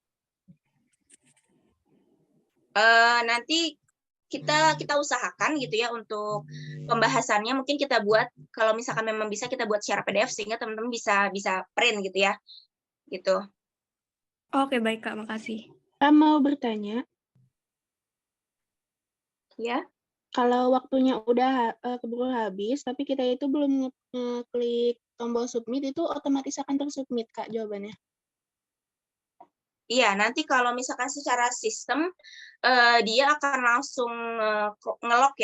Nanti kita usahakan gitu ya untuk pembahasannya, mungkin kita buat, kalau misalkan memang bisa kita buat secara PDF sehingga teman-teman bisa print gitu ya. Gitu. Oke, baik Kak, makasih. Kak mau bertanya. Ya. Kalau waktunya udah keburu habis, tapi kita itu belum klik tombol submit, itu otomatis akan tersubmit, Kak, jawabannya? Iya, nanti kalau misalkan secara sistem, dia akan langsung ngelok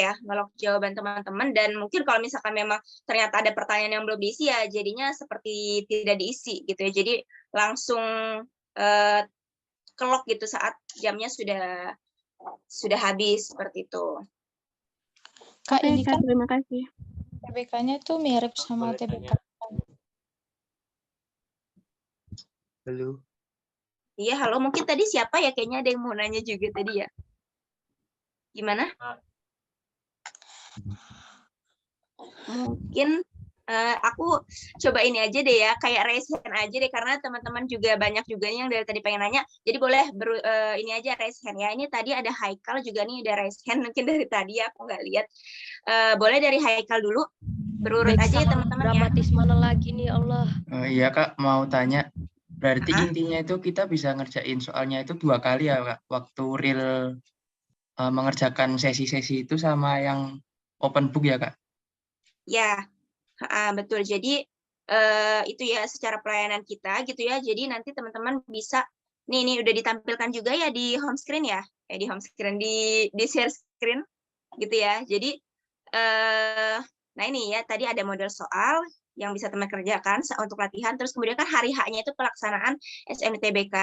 jawaban teman-teman, dan mungkin kalau misalkan memang ternyata ada pertanyaan yang belum diisi, ya jadinya seperti tidak diisi gitu ya. Jadi langsung kelok gitu saat jamnya sudah habis, seperti itu. Kak, Oke, ini Kak, kan terima kasih. TBK-nya tuh mirip sama TBK. Halo. Iya, halo. Mungkin tadi siapa ya? Kayaknya ada yang mau nanya juga tadi ya. Gimana? Mungkin aku coba ini aja deh ya, kayak raise hand aja deh, karena teman-teman juga banyak juga yang dari tadi pengen nanya. Jadi boleh ini aja raise hand ya. Ini tadi ada Haikal juga nih, ada raise hand mungkin dari tadi ya, aku nggak lihat. Boleh dari Haikal dulu, berurut aja ya teman-teman ya. Dramatis mana lagi nih Allah. Iya Kak, mau tanya. Berarti intinya itu kita bisa ngerjain soalnya itu 2 kali ya Kak, waktu real mengerjakan sesi-sesi itu sama yang open book ya Kak? Ya, betul. Jadi itu ya secara pelayanan kita gitu ya. Jadi nanti teman-teman bisa, nih udah ditampilkan juga ya di home screen ya, di home screen, di share screen gitu ya. Jadi nah ini ya, tadi ada model soal yang bisa teman kerjakan untuk latihan. Terus kemudian kan hari H-nya itu pelaksanaan SNUTBK.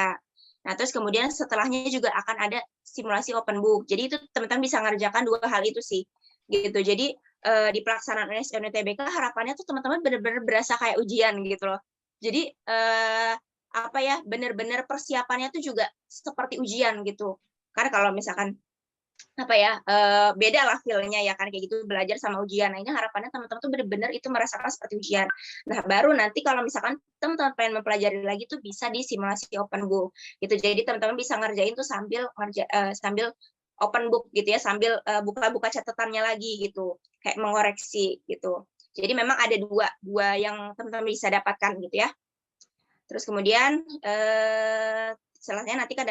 Nah, terus kemudian setelahnya juga akan ada simulasi open book. Jadi itu teman-teman bisa ngerjakan 2 hal itu sih. Gitu. Jadi di pelaksanaan SNUTBK harapannya tuh teman-teman benar-benar berasa kayak ujian gitu loh. Jadi benar-benar persiapannya tuh juga seperti ujian gitu. Karena kalau misalkan beda lah feel-nya ya kan, kayak gitu belajar sama ujian. Nah, ini harapannya teman-teman tuh benar-benar itu merasakan seperti ujian. Nah, baru nanti kalau misalkan teman-teman pengen mempelajari lagi tuh bisa di simulasi open book gitu. Jadi teman-teman bisa ngerjain tuh sambil open book gitu ya, sambil buka-buka catatannya lagi gitu, kayak mengoreksi gitu. Jadi memang ada dua yang teman-teman bisa dapatkan gitu ya. Terus kemudian setelahnya nanti kan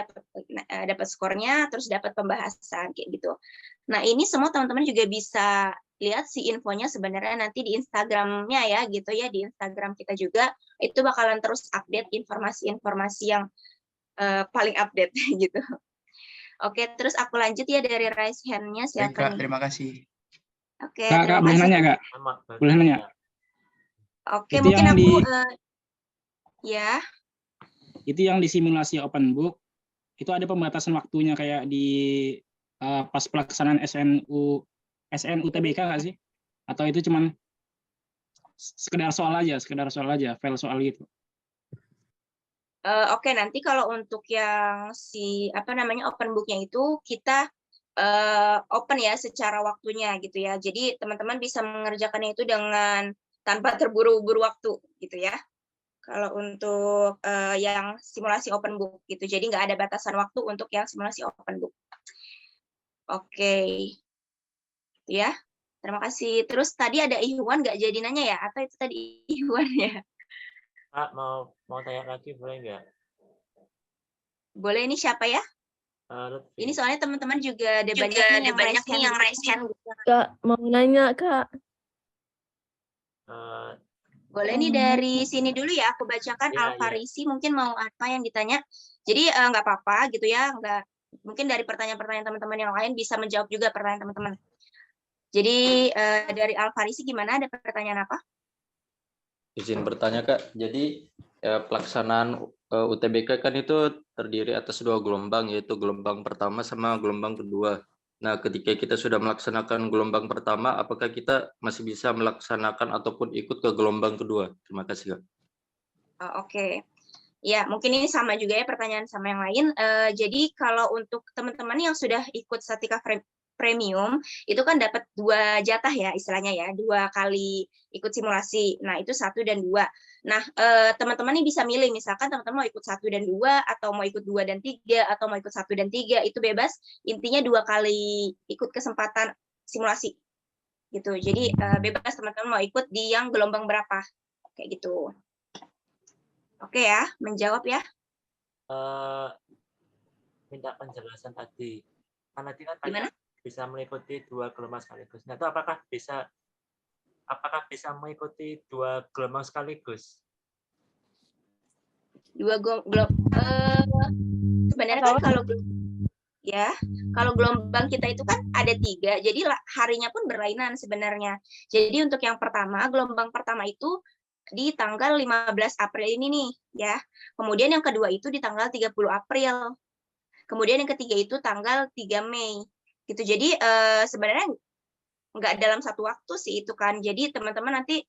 dapat skornya, terus dapat pembahasan kayak gitu. Nah ini semua teman-teman juga bisa lihat si infonya sebenarnya nanti di Instagramnya ya gitu ya, di Instagram kita juga itu bakalan terus update informasi-informasi yang paling update gitu. Oke, terus aku lanjut ya dari raise hand-nya Baik, siapa Kak, nih? terima kasih. Oke, Kak, terima boleh kasih. nanya, Kak? Boleh nanya? Oke, Itu mungkin yang aku di ya. itu yang di simulasi open book itu ada pembatasan waktunya kayak di pas pelaksanaan SNUTBK nggak sih? Atau itu cuman sekedar soal aja, file soal gitu? Oke, nanti kalau untuk yang open booknya itu kita open ya secara waktunya gitu ya. Jadi teman-teman bisa mengerjakannya itu dengan tanpa terburu-buru waktu gitu ya. Kalau untuk yang simulasi open book gitu, jadi nggak ada batasan waktu untuk yang simulasi open book. Oke, ya. Terima kasih. Terus tadi ada Ikhwan nggak jadi nanya ya? Atau itu tadi Ikhwan ya? Kak, mau tanya lagi boleh nggak? Boleh, ini siapa ya? Lutfi. Ini soalnya teman-teman juga ada banyak nih yang raise hand. Kak, mau nanya, Kak. Boleh nih dari sini dulu ya, aku bacakan Al-Farisi mungkin mau apa yang ditanya. Jadi nggak apa-apa gitu ya, mungkin dari pertanyaan-pertanyaan teman-teman yang lain bisa menjawab juga pertanyaan teman-teman. Jadi dari Al-Farisi gimana, ada pertanyaan apa? Izin bertanya, Kak. Jadi pelaksanaan UTBK kan itu terdiri atas 2 gelombang, yaitu gelombang pertama sama gelombang kedua. Nah, ketika kita sudah melaksanakan gelombang pertama, apakah kita masih bisa melaksanakan ataupun ikut ke gelombang kedua? Terima kasih, Kak. Oke. Ya, mungkin ini sama juga ya pertanyaan sama yang lain. Jadi kalau untuk teman-teman yang sudah ikut Statika Premium, itu kan dapat 2 jatah ya istilahnya ya, 2 kali ikut simulasi. Nah, itu 1 dan 2. Nah, teman-teman ini bisa milih, misalkan teman-teman mau ikut 1 dan 2, atau mau ikut 2 dan 3, atau mau ikut 1 dan 3, itu bebas. Intinya 2 kali ikut kesempatan simulasi. Gitu. Jadi, bebas teman-teman mau ikut di yang gelombang berapa. Kayak gitu. Oke ya, menjawab ya. Minta penjelasan tadi. Karena tidak tanya bisa mengikuti 2 gelombang sekaligus. Nah, itu apakah bisa mengikuti 2 gelombang sekaligus? 2 gelombang sebenarnya kan kalau gelombang kita itu kan ada 3, jadi harinya pun berlainan sebenarnya. Jadi untuk yang pertama, gelombang pertama itu di tanggal 15 April ini nih ya. Kemudian yang kedua itu di tanggal 30 April. Kemudian yang ketiga itu tanggal 3 Mei. Gitu. Jadi sebenarnya nggak dalam satu waktu sih itu kan. Jadi teman-teman nanti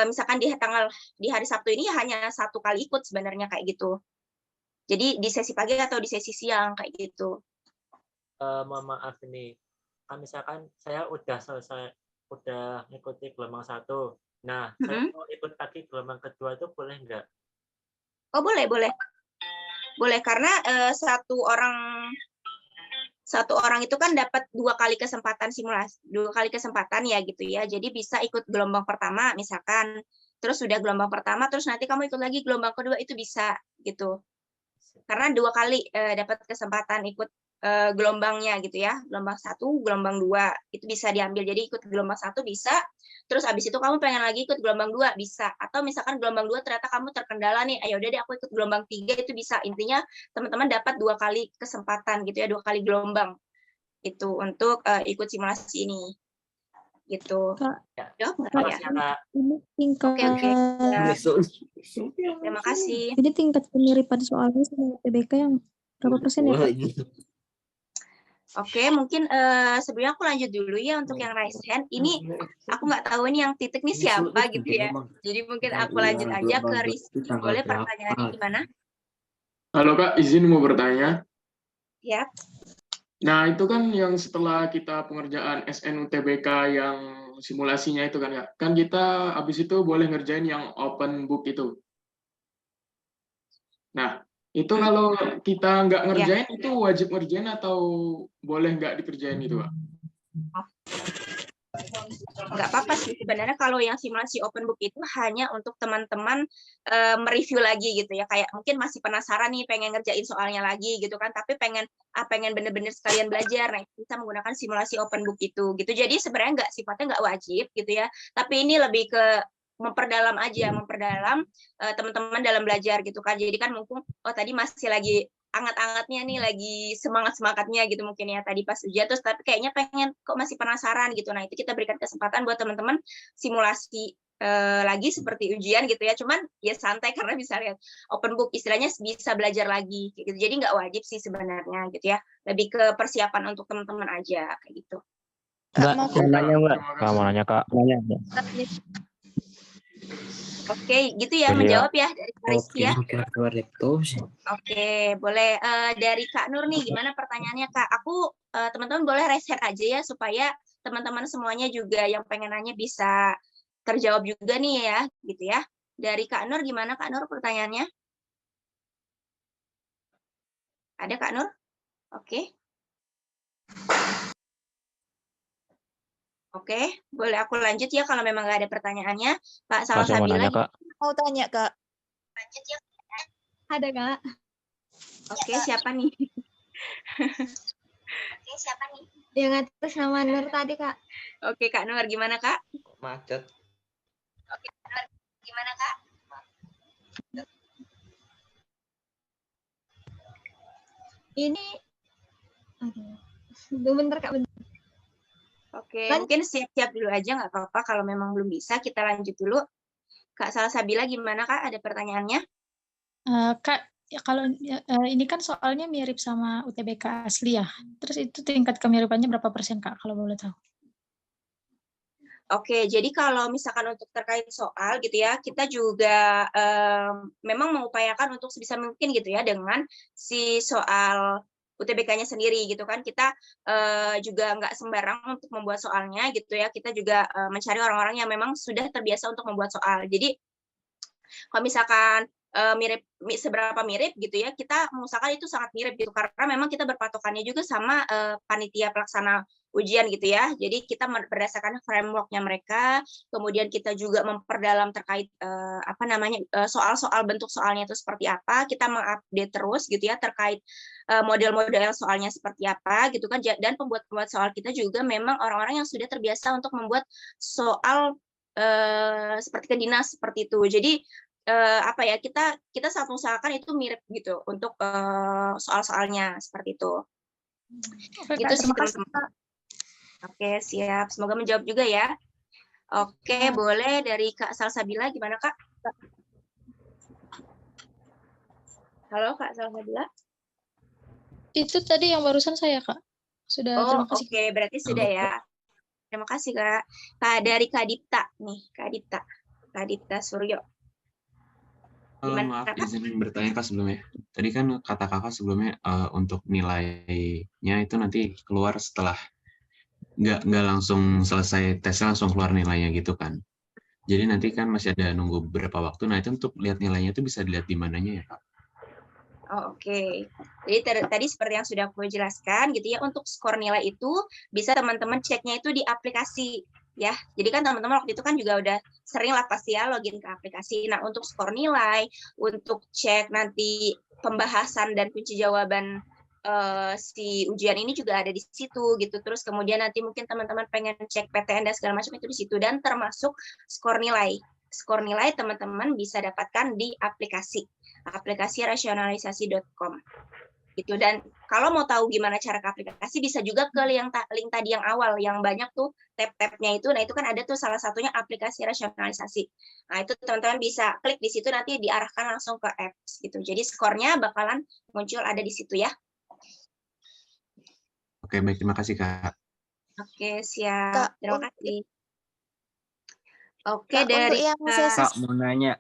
misalkan di hari Sabtu ini hanya 1 kali ikut sebenarnya kayak gitu. Jadi di sesi pagi atau di sesi siang kayak gitu. Mohon maaf ini. Kan misalkan saya udah ngikuti gelombang 1. Nah, saya mau ikut lagi gelombang kedua itu boleh nggak? Oh, boleh. Boleh, karena satu orang itu kan dapat 2 kali kesempatan simulasi, 2 kali kesempatan ya gitu ya. Jadi bisa ikut gelombang pertama misalkan, terus sudah gelombang pertama, terus nanti kamu ikut lagi gelombang kedua itu bisa gitu. Karena 2 kali dapat kesempatan ikut gelombangnya gitu ya, gelombang 1, gelombang 2 itu bisa diambil. Jadi ikut gelombang 1 bisa, terus habis itu kamu pengen lagi ikut gelombang 2 bisa, atau misalkan gelombang 2 ternyata kamu terkendala nih, ayo udah deh aku ikut gelombang 3 itu bisa. Intinya teman-teman dapat 2 kali kesempatan gitu ya, 2 kali gelombang itu untuk ikut simulasi ini gitu. Jawab nggak ya? Ini tingkat Oke. Terima kasih. Jadi tingkat kemiripan soalnya sama UTBK yang berapa persen ya, Kak? Oke, mungkin sebelumnya aku lanjut dulu ya untuk yang raise hand. Ini aku nggak tahu nih yang titik nih siapa gitu ya. Jadi mungkin aku lanjut aja ke Rizky. Boleh pertanyaannya gimana? Halo Kak, izin mau bertanya. Ya. Nah, itu kan yang setelah kita pengerjaan SNUTBK yang simulasinya itu kan Kak. Kan kita habis itu boleh ngerjain yang open book itu. Nah, itu kalau kita nggak ngerjain itu wajib ngerjain atau boleh nggak dikerjain itu, Kak? Nggak apa-apa sih sebenarnya kalau yang simulasi open book itu hanya untuk teman-teman mereview lagi gitu ya, kayak mungkin masih penasaran nih pengen ngerjain soalnya lagi gitu kan, tapi pengen bener-bener sekalian belajar, nah bisa menggunakan simulasi open book itu gitu. Jadi sebenarnya sifatnya nggak wajib gitu ya, tapi ini lebih ke memperdalam aja, memperdalam teman-teman dalam belajar gitu kan. Jadi kan mumpung tadi masih lagi anget-angetnya nih, lagi semangat-semangatnya gitu mungkin ya tadi pas ujian, terus tapi kayaknya pengen kok masih penasaran gitu. Nah, itu kita berikan kesempatan buat teman-teman simulasi lagi seperti ujian gitu ya. Cuman ya santai karena bisa lihat open book, istilahnya bisa belajar lagi gitu. Jadi nggak wajib sih sebenarnya gitu ya. Lebih ke persiapan untuk teman-teman aja kayak gitu. Kak, Mbak, mau mau nanya Mbak. Mau nanya Kak. Nanya. Oke, gitu ya, Boleh, menjawab ya dari Kak Rizky ya. Oke. Oke, boleh dari Kak Nur nih, gimana pertanyaannya Kak? Aku teman-teman boleh raise hand aja ya supaya teman-teman semuanya juga yang pengen nanya bisa terjawab juga nih ya, gitu ya. Dari Kak Nur, gimana Kak Nur pertanyaannya? Ada Kak Nur? Oke. Oke, boleh aku lanjut ya kalau memang nggak ada pertanyaannya. Kak Masih mau Salsabila. nanya Kak. Mau tanya, Kak. Lanjut ya. Ada, Kak. Oke, siapa nih? Oke, siapa nih? Yang atas nama Nur tadi, Kak. Oke, Kak Nur, gimana Kak? Macet. Oke, Kak Nur, gimana Kak? Ini, aduh, bentar, Kak, bentar. Oke, mungkin siap-siap dulu aja nggak apa-apa. Kalau memang belum bisa, kita lanjut dulu. Kak Salsabila, gimana Kak? Ada pertanyaannya? Kak, ya kalau ini kan soalnya mirip sama UTBK asli ya. Terus itu tingkat kemiripannya berapa persen Kak, kalau boleh tahu? Oke, jadi kalau misalkan untuk terkait soal gitu ya, kita juga memang mengupayakan untuk sebisa mungkin gitu ya dengan si soal UTBK-nya sendiri gitu kan. Kita juga nggak sembarang untuk membuat soalnya gitu ya. Kita juga mencari orang-orang yang memang sudah terbiasa untuk membuat soal. Jadi kalau misalkan seberapa mirip gitu ya, kita mengusahakan itu sangat mirip gitu karena memang kita berpatokannya juga sama panitia pelaksana ujian gitu ya. Jadi kita berdasarkan framework-nya mereka, kemudian kita juga memperdalam terkait soal-soal bentuk soalnya itu seperti apa, kita mengupdate terus gitu ya terkait model-model soalnya seperti apa gitu kan, dan pembuat-pembuat soal kita juga memang orang-orang yang sudah terbiasa untuk membuat soal seperti ke dinas seperti itu. Jadi kita sangat mengusahakan itu mirip gitu untuk soal-soalnya seperti itu. Gitu sih teman-teman. Oke, siap. Semoga menjawab juga ya. Oke, boleh dari Kak Salsabila, gimana Kak? Halo Kak Salsabila. Itu tadi yang barusan saya Kak. Sudah, terima kasih. Oke, berarti sudah ya. Terima kasih Kak. Dari Kak Dipta nih, Kak Dipta Suryo. Maaf izin bertanya Kak sebelumnya. Tadi kan kata Kakak sebelumnya untuk nilainya itu nanti keluar setelah nggak langsung selesai tesnya langsung keluar nilainya gitu kan. Jadi nanti kan masih ada nunggu beberapa waktu. Nah itu untuk lihat nilainya itu bisa dilihat di mananya ya Kak? Oke. Jadi tadi seperti yang sudah aku jelaskan gitu ya, untuk skor nilai itu bisa teman-teman ceknya itu di aplikasi ya. Jadi kan teman-teman waktu itu kan juga udah sering lah pasti ya login ke aplikasi. Nah, untuk skor nilai, untuk cek nanti pembahasan dan kunci jawaban si ujian ini juga ada di situ gitu. Terus kemudian nanti mungkin teman-teman pengen cek PTN dan segala macam itu di situ, dan termasuk skor nilai. Skor nilai teman-teman bisa dapatkan di aplikasi rasionalisasi.com. Gitu. Dan kalau mau tahu gimana cara ke aplikasi, bisa juga ke link tadi yang awal yang banyak tuh tab-tabnya itu. Nah, itu kan ada tuh salah satunya aplikasi rasionalisasi. Nah, itu teman-teman bisa klik di situ, nanti diarahkan langsung ke apps gitu. Jadi skornya bakalan muncul ada di situ ya. Oke, baik, terima kasih Kak. Oke, siap. Terima kasih. Oke, Kak, dari untuk yang sesi Kak mau nanya.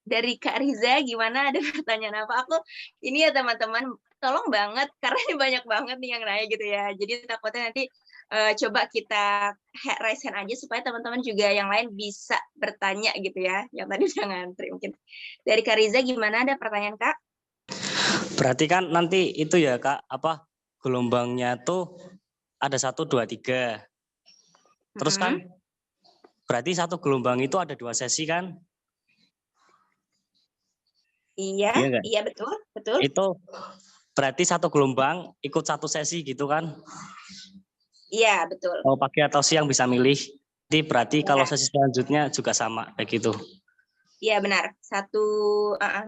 Dari Kak Riza, gimana, ada pertanyaan apa? Aku ini ya teman-teman, tolong banget karena ini banyak banget nih yang nanya gitu ya. Jadi takutnya nanti coba kita raise hand aja supaya teman-teman juga yang lain bisa bertanya gitu ya. Yang tadi udah ngantri mungkin. Dari Kak Riza, gimana, ada pertanyaan Kak? Berarti kan nanti itu ya Kak, gelombangnya tuh ada 1, 2, 3. Terus kan berarti satu gelombang itu ada 2 sesi kan? Iya, Iya nggak? iya betul, betul. Itu berarti satu gelombang ikut 1 sesi gitu kan? Iya, betul. Mau pagi atau siang bisa milih. Jadi berarti kalau Iya. sesi selanjutnya juga sama kayak gitu. Iya benar,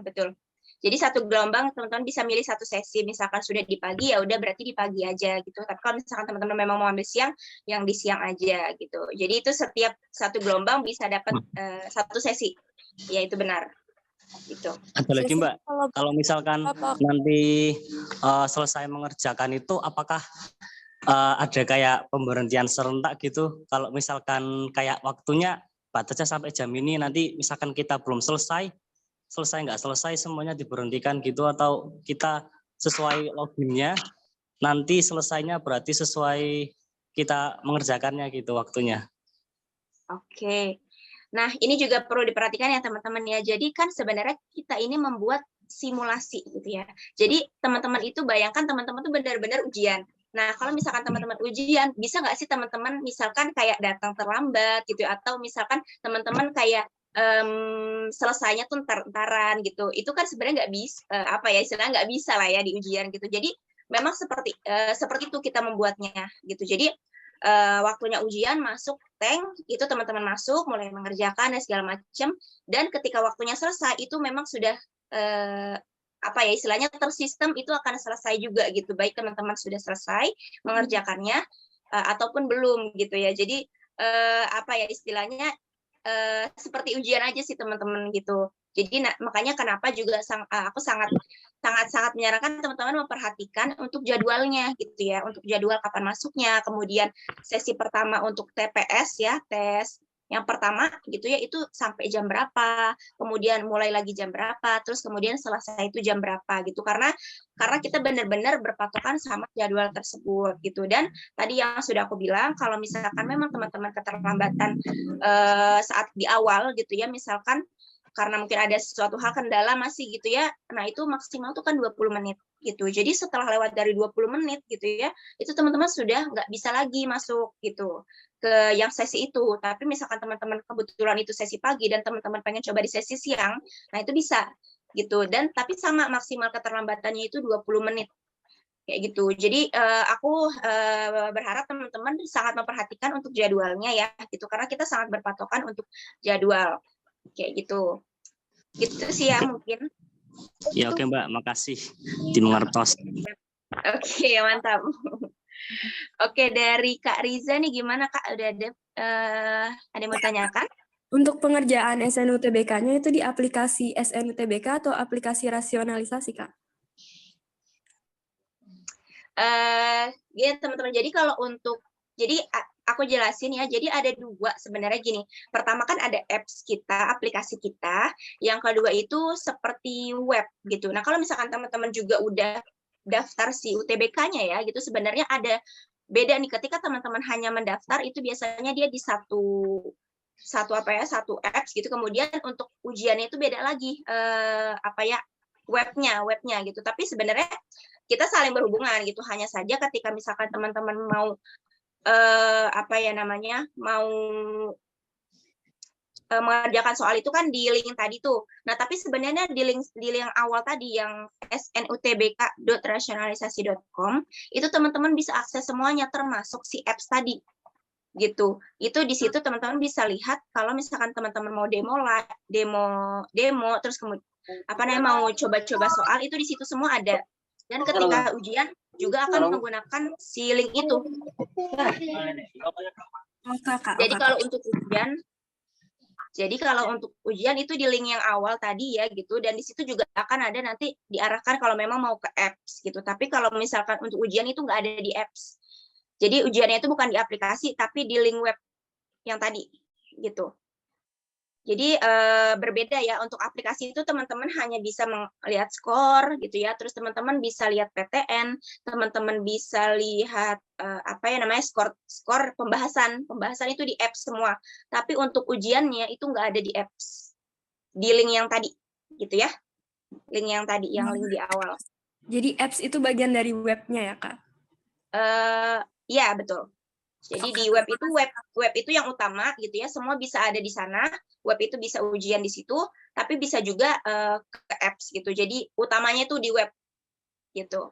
betul. Jadi satu gelombang teman-teman bisa milih 1 sesi, misalkan sudah di pagi ya udah berarti di pagi aja gitu. Tapi kalau misalkan teman-teman memang mau ambil siang, yang di siang aja gitu. Jadi itu setiap satu gelombang bisa dapat 1 sesi. Ya itu benar. Gitu. Ada lagi Mbak, kalau misalkan nanti selesai mengerjakan itu, apakah ada kayak pemberhentian serentak gitu? Kalau misalkan kayak waktunya batasnya sampai jam ini, nanti misalkan kita belum selesai nggak selesai semuanya diberhentikan gitu, atau kita sesuai loginnya, nanti selesainya berarti sesuai kita mengerjakannya gitu waktunya. Oke. Nah, ini juga perlu diperhatikan ya teman-teman ya. Jadi kan sebenarnya kita ini membuat simulasi gitu ya. Jadi teman-teman itu bayangkan teman-teman itu benar-benar ujian. Nah, kalau misalkan teman-teman ujian, bisa nggak sih teman-teman misalkan kayak datang terlambat gitu, atau misalkan teman-teman kayak selesainya tuh ntar-ntaran gitu. Itu kan sebenarnya nggak bisa, istilahnya nggak bisa lah ya di ujian gitu. Jadi memang seperti itu kita membuatnya gitu. Jadi waktunya ujian masuk tank itu teman-teman masuk mulai mengerjakan dan segala macam, dan ketika waktunya selesai itu memang sudah istilahnya tersistem itu akan selesai juga gitu, baik teman-teman sudah selesai mengerjakannya ataupun belum gitu ya. Jadi istilahnya seperti ujian aja sih teman-teman gitu. Jadi makanya kenapa juga aku sangat menyarankan teman-teman memperhatikan untuk jadwalnya gitu ya, untuk jadwal kapan masuknya, kemudian sesi pertama untuk TPS ya, tes yang pertama gitu ya, itu sampai jam berapa, kemudian mulai lagi jam berapa, terus kemudian selesai itu jam berapa gitu, karena kita benar-benar berpatokan sama jadwal tersebut gitu. Dan tadi yang sudah aku bilang, kalau misalkan memang teman-teman keterlambatan saat di awal gitu ya, misalkan karena mungkin ada sesuatu hal kendala masih gitu ya, nah itu maksimal tuh kan 20 menit gitu. Jadi setelah lewat dari 20 menit gitu ya, itu teman-teman sudah nggak bisa lagi masuk gitu ke yang sesi itu. Tapi misalkan teman-teman kebetulan itu sesi pagi dan teman-teman pengen coba di sesi siang, nah itu bisa gitu. Dan tapi sama maksimal keterlambatannya itu 20 menit. Kayak gitu. Jadi aku berharap teman-teman sangat memperhatikan untuk jadwalnya ya gitu, karena kita sangat berpatokan untuk jadwal. Kayak gitu. Gitu sih ya mungkin. Ya oke Mbak, makasih dimengertos. Oke, mantap. Oke, dari Kak Riza nih gimana Kak? Udah ada yang mau tanyakan? Untuk pengerjaan SNUTBK-nya itu di aplikasi SNUTBK atau aplikasi rasionalisasi, Kak? Ya teman-teman, jadi kalau untuk, jadi aku jelasin ya, jadi ada 2 sebenarnya gini. Pertama kan ada apps kita, aplikasi kita, yang kedua itu seperti web gitu. Nah kalau misalkan teman-teman juga udah daftar si UTBK-nya ya gitu, sebenarnya ada beda nih, ketika teman-teman hanya mendaftar itu biasanya dia di satu apps gitu, kemudian untuk ujiannya itu beda lagi webnya gitu. Tapi sebenarnya kita saling berhubungan gitu, hanya saja ketika misalkan teman-teman mau mau mengerjakan soal itu kan di link tadi tuh. Nah, tapi sebenarnya di link yang awal tadi yang snutbk.rasionalisasi.com itu teman-teman bisa akses semuanya termasuk si apps tadi. Gitu. Itu di situ teman-teman bisa lihat kalau misalkan teman-teman mau demo terus kemudian mau coba-coba soal itu di situ semua ada. Dan ketika ujian juga akan menggunakan si link itu. Jadi kalau untuk ujian itu di link yang awal tadi ya gitu, dan di situ juga akan ada nanti diarahkan kalau memang mau ke apps gitu. Tapi kalau misalkan untuk ujian itu nggak ada di apps. Jadi ujiannya itu bukan di aplikasi tapi di link web yang tadi gitu. Jadi berbeda ya, untuk aplikasi itu teman-teman hanya bisa melihat skor gitu ya, terus teman-teman bisa lihat PTN, teman-teman bisa lihat skor pembahasan itu di apps semua. Tapi untuk ujiannya itu nggak ada di apps, di link yang tadi gitu ya, link yang tadi, yang link di awal. Jadi apps itu bagian dari webnya ya Kak? Ya betul. Jadi di web itu yang utama gitu ya, semua bisa ada di sana. Web itu bisa ujian di situ, tapi bisa juga ke apps gitu. Jadi utamanya itu di web gitu.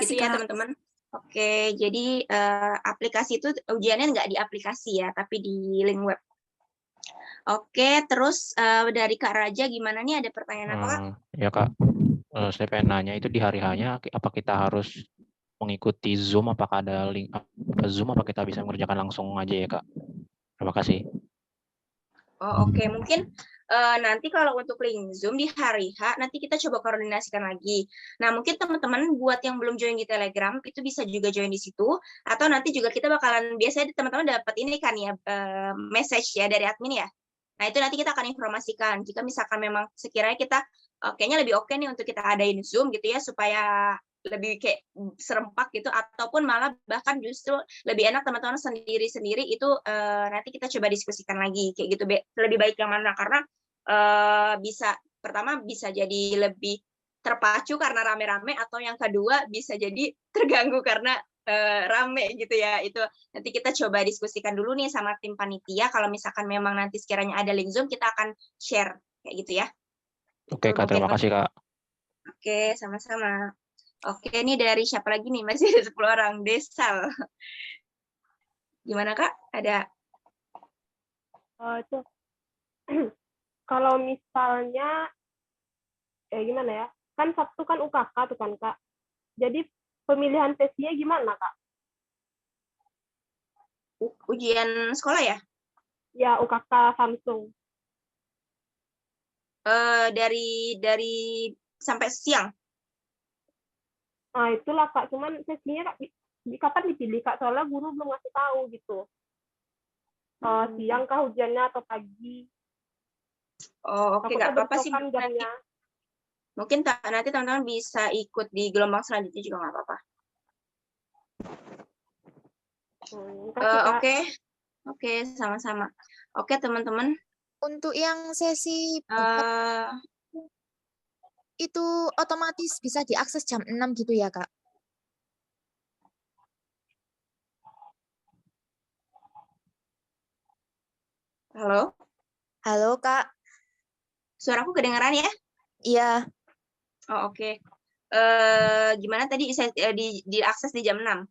Gitu ya teman-teman. Oke, jadi aplikasi itu ujiannya nggak di aplikasi ya, tapi di link web. Oke, terus dari Kak Raja gimana nih, ada pertanyaan apa Kak? Ya Kak, saya pengen nanya itu di hari hanya apa kita harus mengikuti Zoom, apakah ada link Zoom, apa kita bisa mengerjakan langsung aja ya Kak? Terima kasih. Oh, oke. Mungkin nanti kalau untuk link Zoom di hari H, nanti kita coba koordinasikan lagi. Nah, mungkin teman-teman buat yang belum join di Telegram, itu bisa juga join di situ. Atau nanti juga kita bakalan, biasanya teman-teman dapat ini kan ya, message ya dari admin ya. Nah, itu nanti kita akan informasikan. Jika misalkan memang sekiranya kita, kayaknya lebih oke nih untuk kita adain Zoom gitu ya, supaya lebih kayak serempak gitu, ataupun malah bahkan justru lebih enak teman-teman sendiri-sendiri itu nanti kita coba diskusikan lagi kayak gitu, lebih baik yang mana, karena pertama bisa jadi lebih terpacu karena rame-rame, atau yang kedua bisa jadi terganggu karena rame gitu ya. Itu nanti kita coba diskusikan dulu nih sama tim panitia, kalau misalkan memang nanti sekiranya ada link Zoom kita akan share kayak gitu ya. Oke Kak, terima kasih Kak. Oke, sama-sama. Oke, ini dari siapa lagi nih? Masih ada 10 orang. Desal. Gimana Kak? Ada? Kalau misalnya, gimana ya? Kan Sabtu kan UKK tuh kan Kak. Jadi pemilihan sesinya gimana Kak? Ujian sekolah ya? Ya, UKK Samsung. Dari sampai siang? Nah, itulah Kak, cuman sesinya kapan dipilih Kak? Soalnya guru belum ngasih tahu gitu. Siang kah ujiannya atau pagi? Oh, oke, nggak apa-apa sih. Mungkin nanti teman-teman bisa ikut di gelombang selanjutnya juga nggak apa-apa. Oke, sama-sama. Oke, teman-teman. Untuk yang sesi itu otomatis bisa diakses jam 6 gitu ya, Kak? Halo? Halo, Kak. Suaraku kedengaran ya? Iya. Oh, oke. Gimana tadi diakses di jam 6?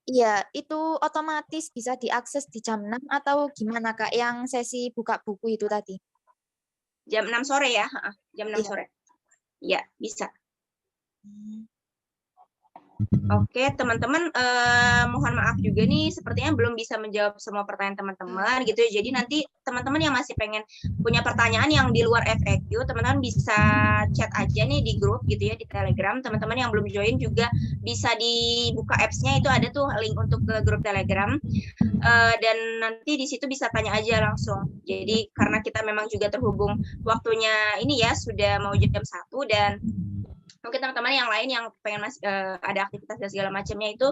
Iya, itu otomatis bisa diakses di jam 6 atau gimana, Kak? Yang sesi buka buku itu tadi. Jam 6 sore ya? Jam 6 sore. Iya, bisa. Oke, teman-teman, mohon maaf juga nih, sepertinya belum bisa menjawab semua pertanyaan teman-teman gitu ya. Jadi nanti teman-teman yang masih pengen punya pertanyaan yang di luar FAQ, teman-teman bisa chat aja nih di grup gitu ya, di Telegram. Teman-teman yang belum join juga bisa dibuka apps-nya, itu ada tuh link untuk ke grup Telegram. Dan nanti di situ bisa tanya aja langsung. Jadi karena kita memang juga terhubung waktunya ini ya, sudah mau jam 1 dan mungkin teman-teman yang lain yang pengen ada aktivitas dan segala macamnya itu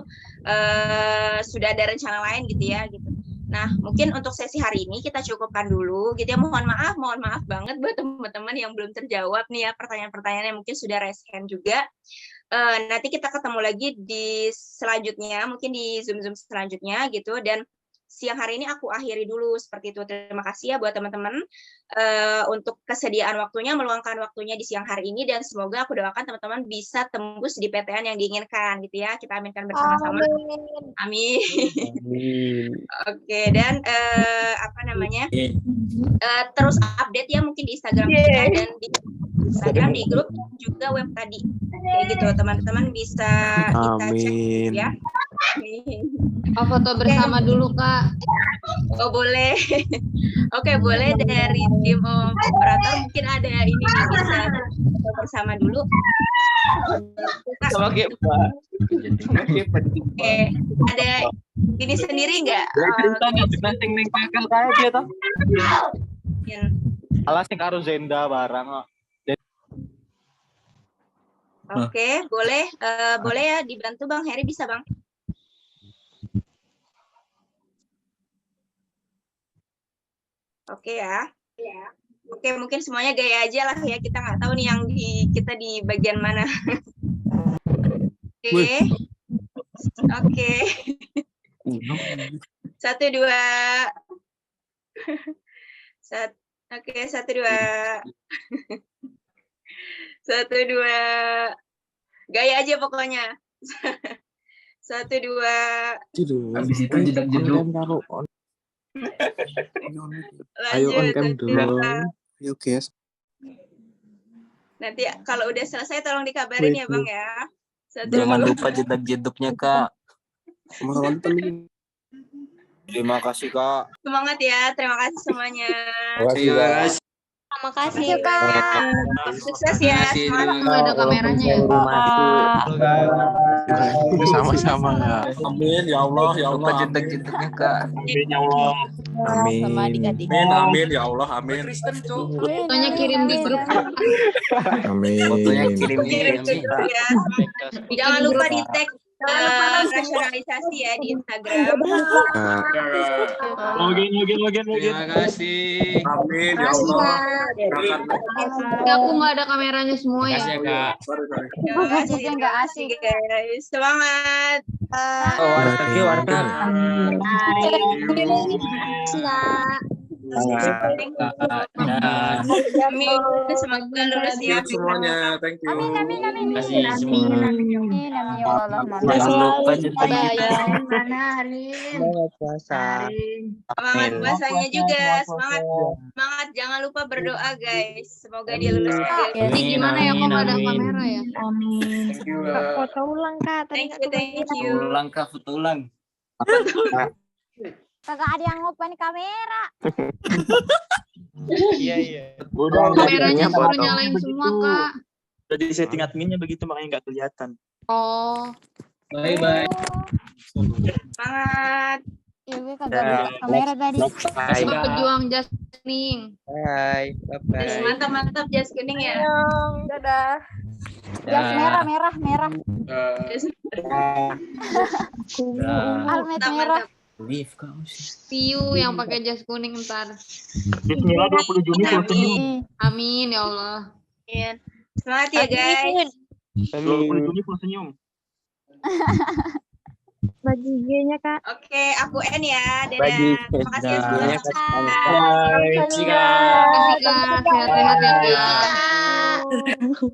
sudah ada rencana lain gitu ya gitu. Nah, mungkin untuk sesi hari ini kita cukupkan dulu gitu ya. Mohon maaf banget buat teman-teman yang belum terjawab nih ya pertanyaan-pertanyaan yang mungkin sudah raise hand juga. Nanti kita ketemu lagi di selanjutnya, mungkin di Zoom selanjutnya gitu, dan siang hari ini aku akhiri dulu seperti itu. Terima kasih ya buat teman-teman untuk kesediaan waktunya, meluangkan waktunya di siang hari ini, dan semoga aku doakan teman-teman bisa tembus di PTN yang diinginkan gitu ya. Kita aminkan bersama-sama. Amin. Oke, dan terus update ya mungkin di Instagram kita dan di Instagram, di grup juga web tadi. Kayak gitu, teman-teman bisa kita cek ya. Oh, foto bersama dulu, Kak. Oh, boleh. Oke, boleh dari tim operator mungkin ada ini bisa foto bersama dulu. Oke, ada ini sendiri nggak? Alas yang karo Zenda barang. Oke, boleh ya dibantu Bang Heri, bisa Bang? Oke ya. Oke, mungkin semuanya gaya aja lah ya, kita nggak tahu nih yang kita di bagian mana. Oke. 1, 2. Oke, 1, 2. 1, 2. Gaya aja pokoknya. 1, 2. Habis itu jedak-jeduk. Ayo on Lanjut. cam 1, dong. 2. Ayo guys. Nanti kalau udah selesai tolong dikabarin ya Bang ya. 1, Jangan 2. lupa jedak-jeduknya, Kak. Terima kasih, Kak. Semangat ya. Terima kasih semuanya. Makasih, Kak. Terima kasih Kak. Sukses ya. Semangat. Nggak ada kameranya ya? Sama-sama. Amin, ya Allah, ya Allah. Lupa jedak-jeduknya, Kak. Amin, ya Allah. Sama adik-adik. Amin, amin, ya Allah, amin. Fotonya kirim di grup. Amin. Fotonya kirim Kirim ke di grup ya. Jangan lupa di tag rasionalisasi ya di Instagram. Login. Terima kasih. Amin, ya Makasih, Allah. Ya, aku nggak ada kameranya semua ya. Makasih ya, Kak. Terima kasih nggak asik guys. Semangat. Amin. Semoga lulus ya. Semuanya, thank you. Terima kasih semua. Jangan lupa jedak-jeduk. Semangat puasa. Semangat puasanya juga. Semangat. Jangan lupa berdoa guys. Semoga dia lulus juga. Ini gimana ya, kok nggak ada kamera ya? Amin. Thank you, Kak. Foto ulang Kak. Thank you. Ulang, Kak, foto ulang. Kagak ada yang open kamera. Iya. Udah, Kameranya suruh nyalain semua Kak. Udah di setting adminnya begitu, makanya nggak kelihatan. Oh. Bye-bye. Semangat. Ya gue kagak buka kamera tadi. Sama pejuang Jasmine. Bye. Mantap jas kuning ya. Dadah. Jas merah. Almet merah. Piu yang pakai jas kuning ntar. Bismillah 20 Juni full senyum. Amin ya Allah. Amin. Semangat ya guys. 20 Juni full senyum. Bagi IG-nya Kak. Oke, aku N ya. Dadah. Bagi. Terima kasih ya semua. Bye. Terima kasih Kak. Sehat-sehat ya Kak.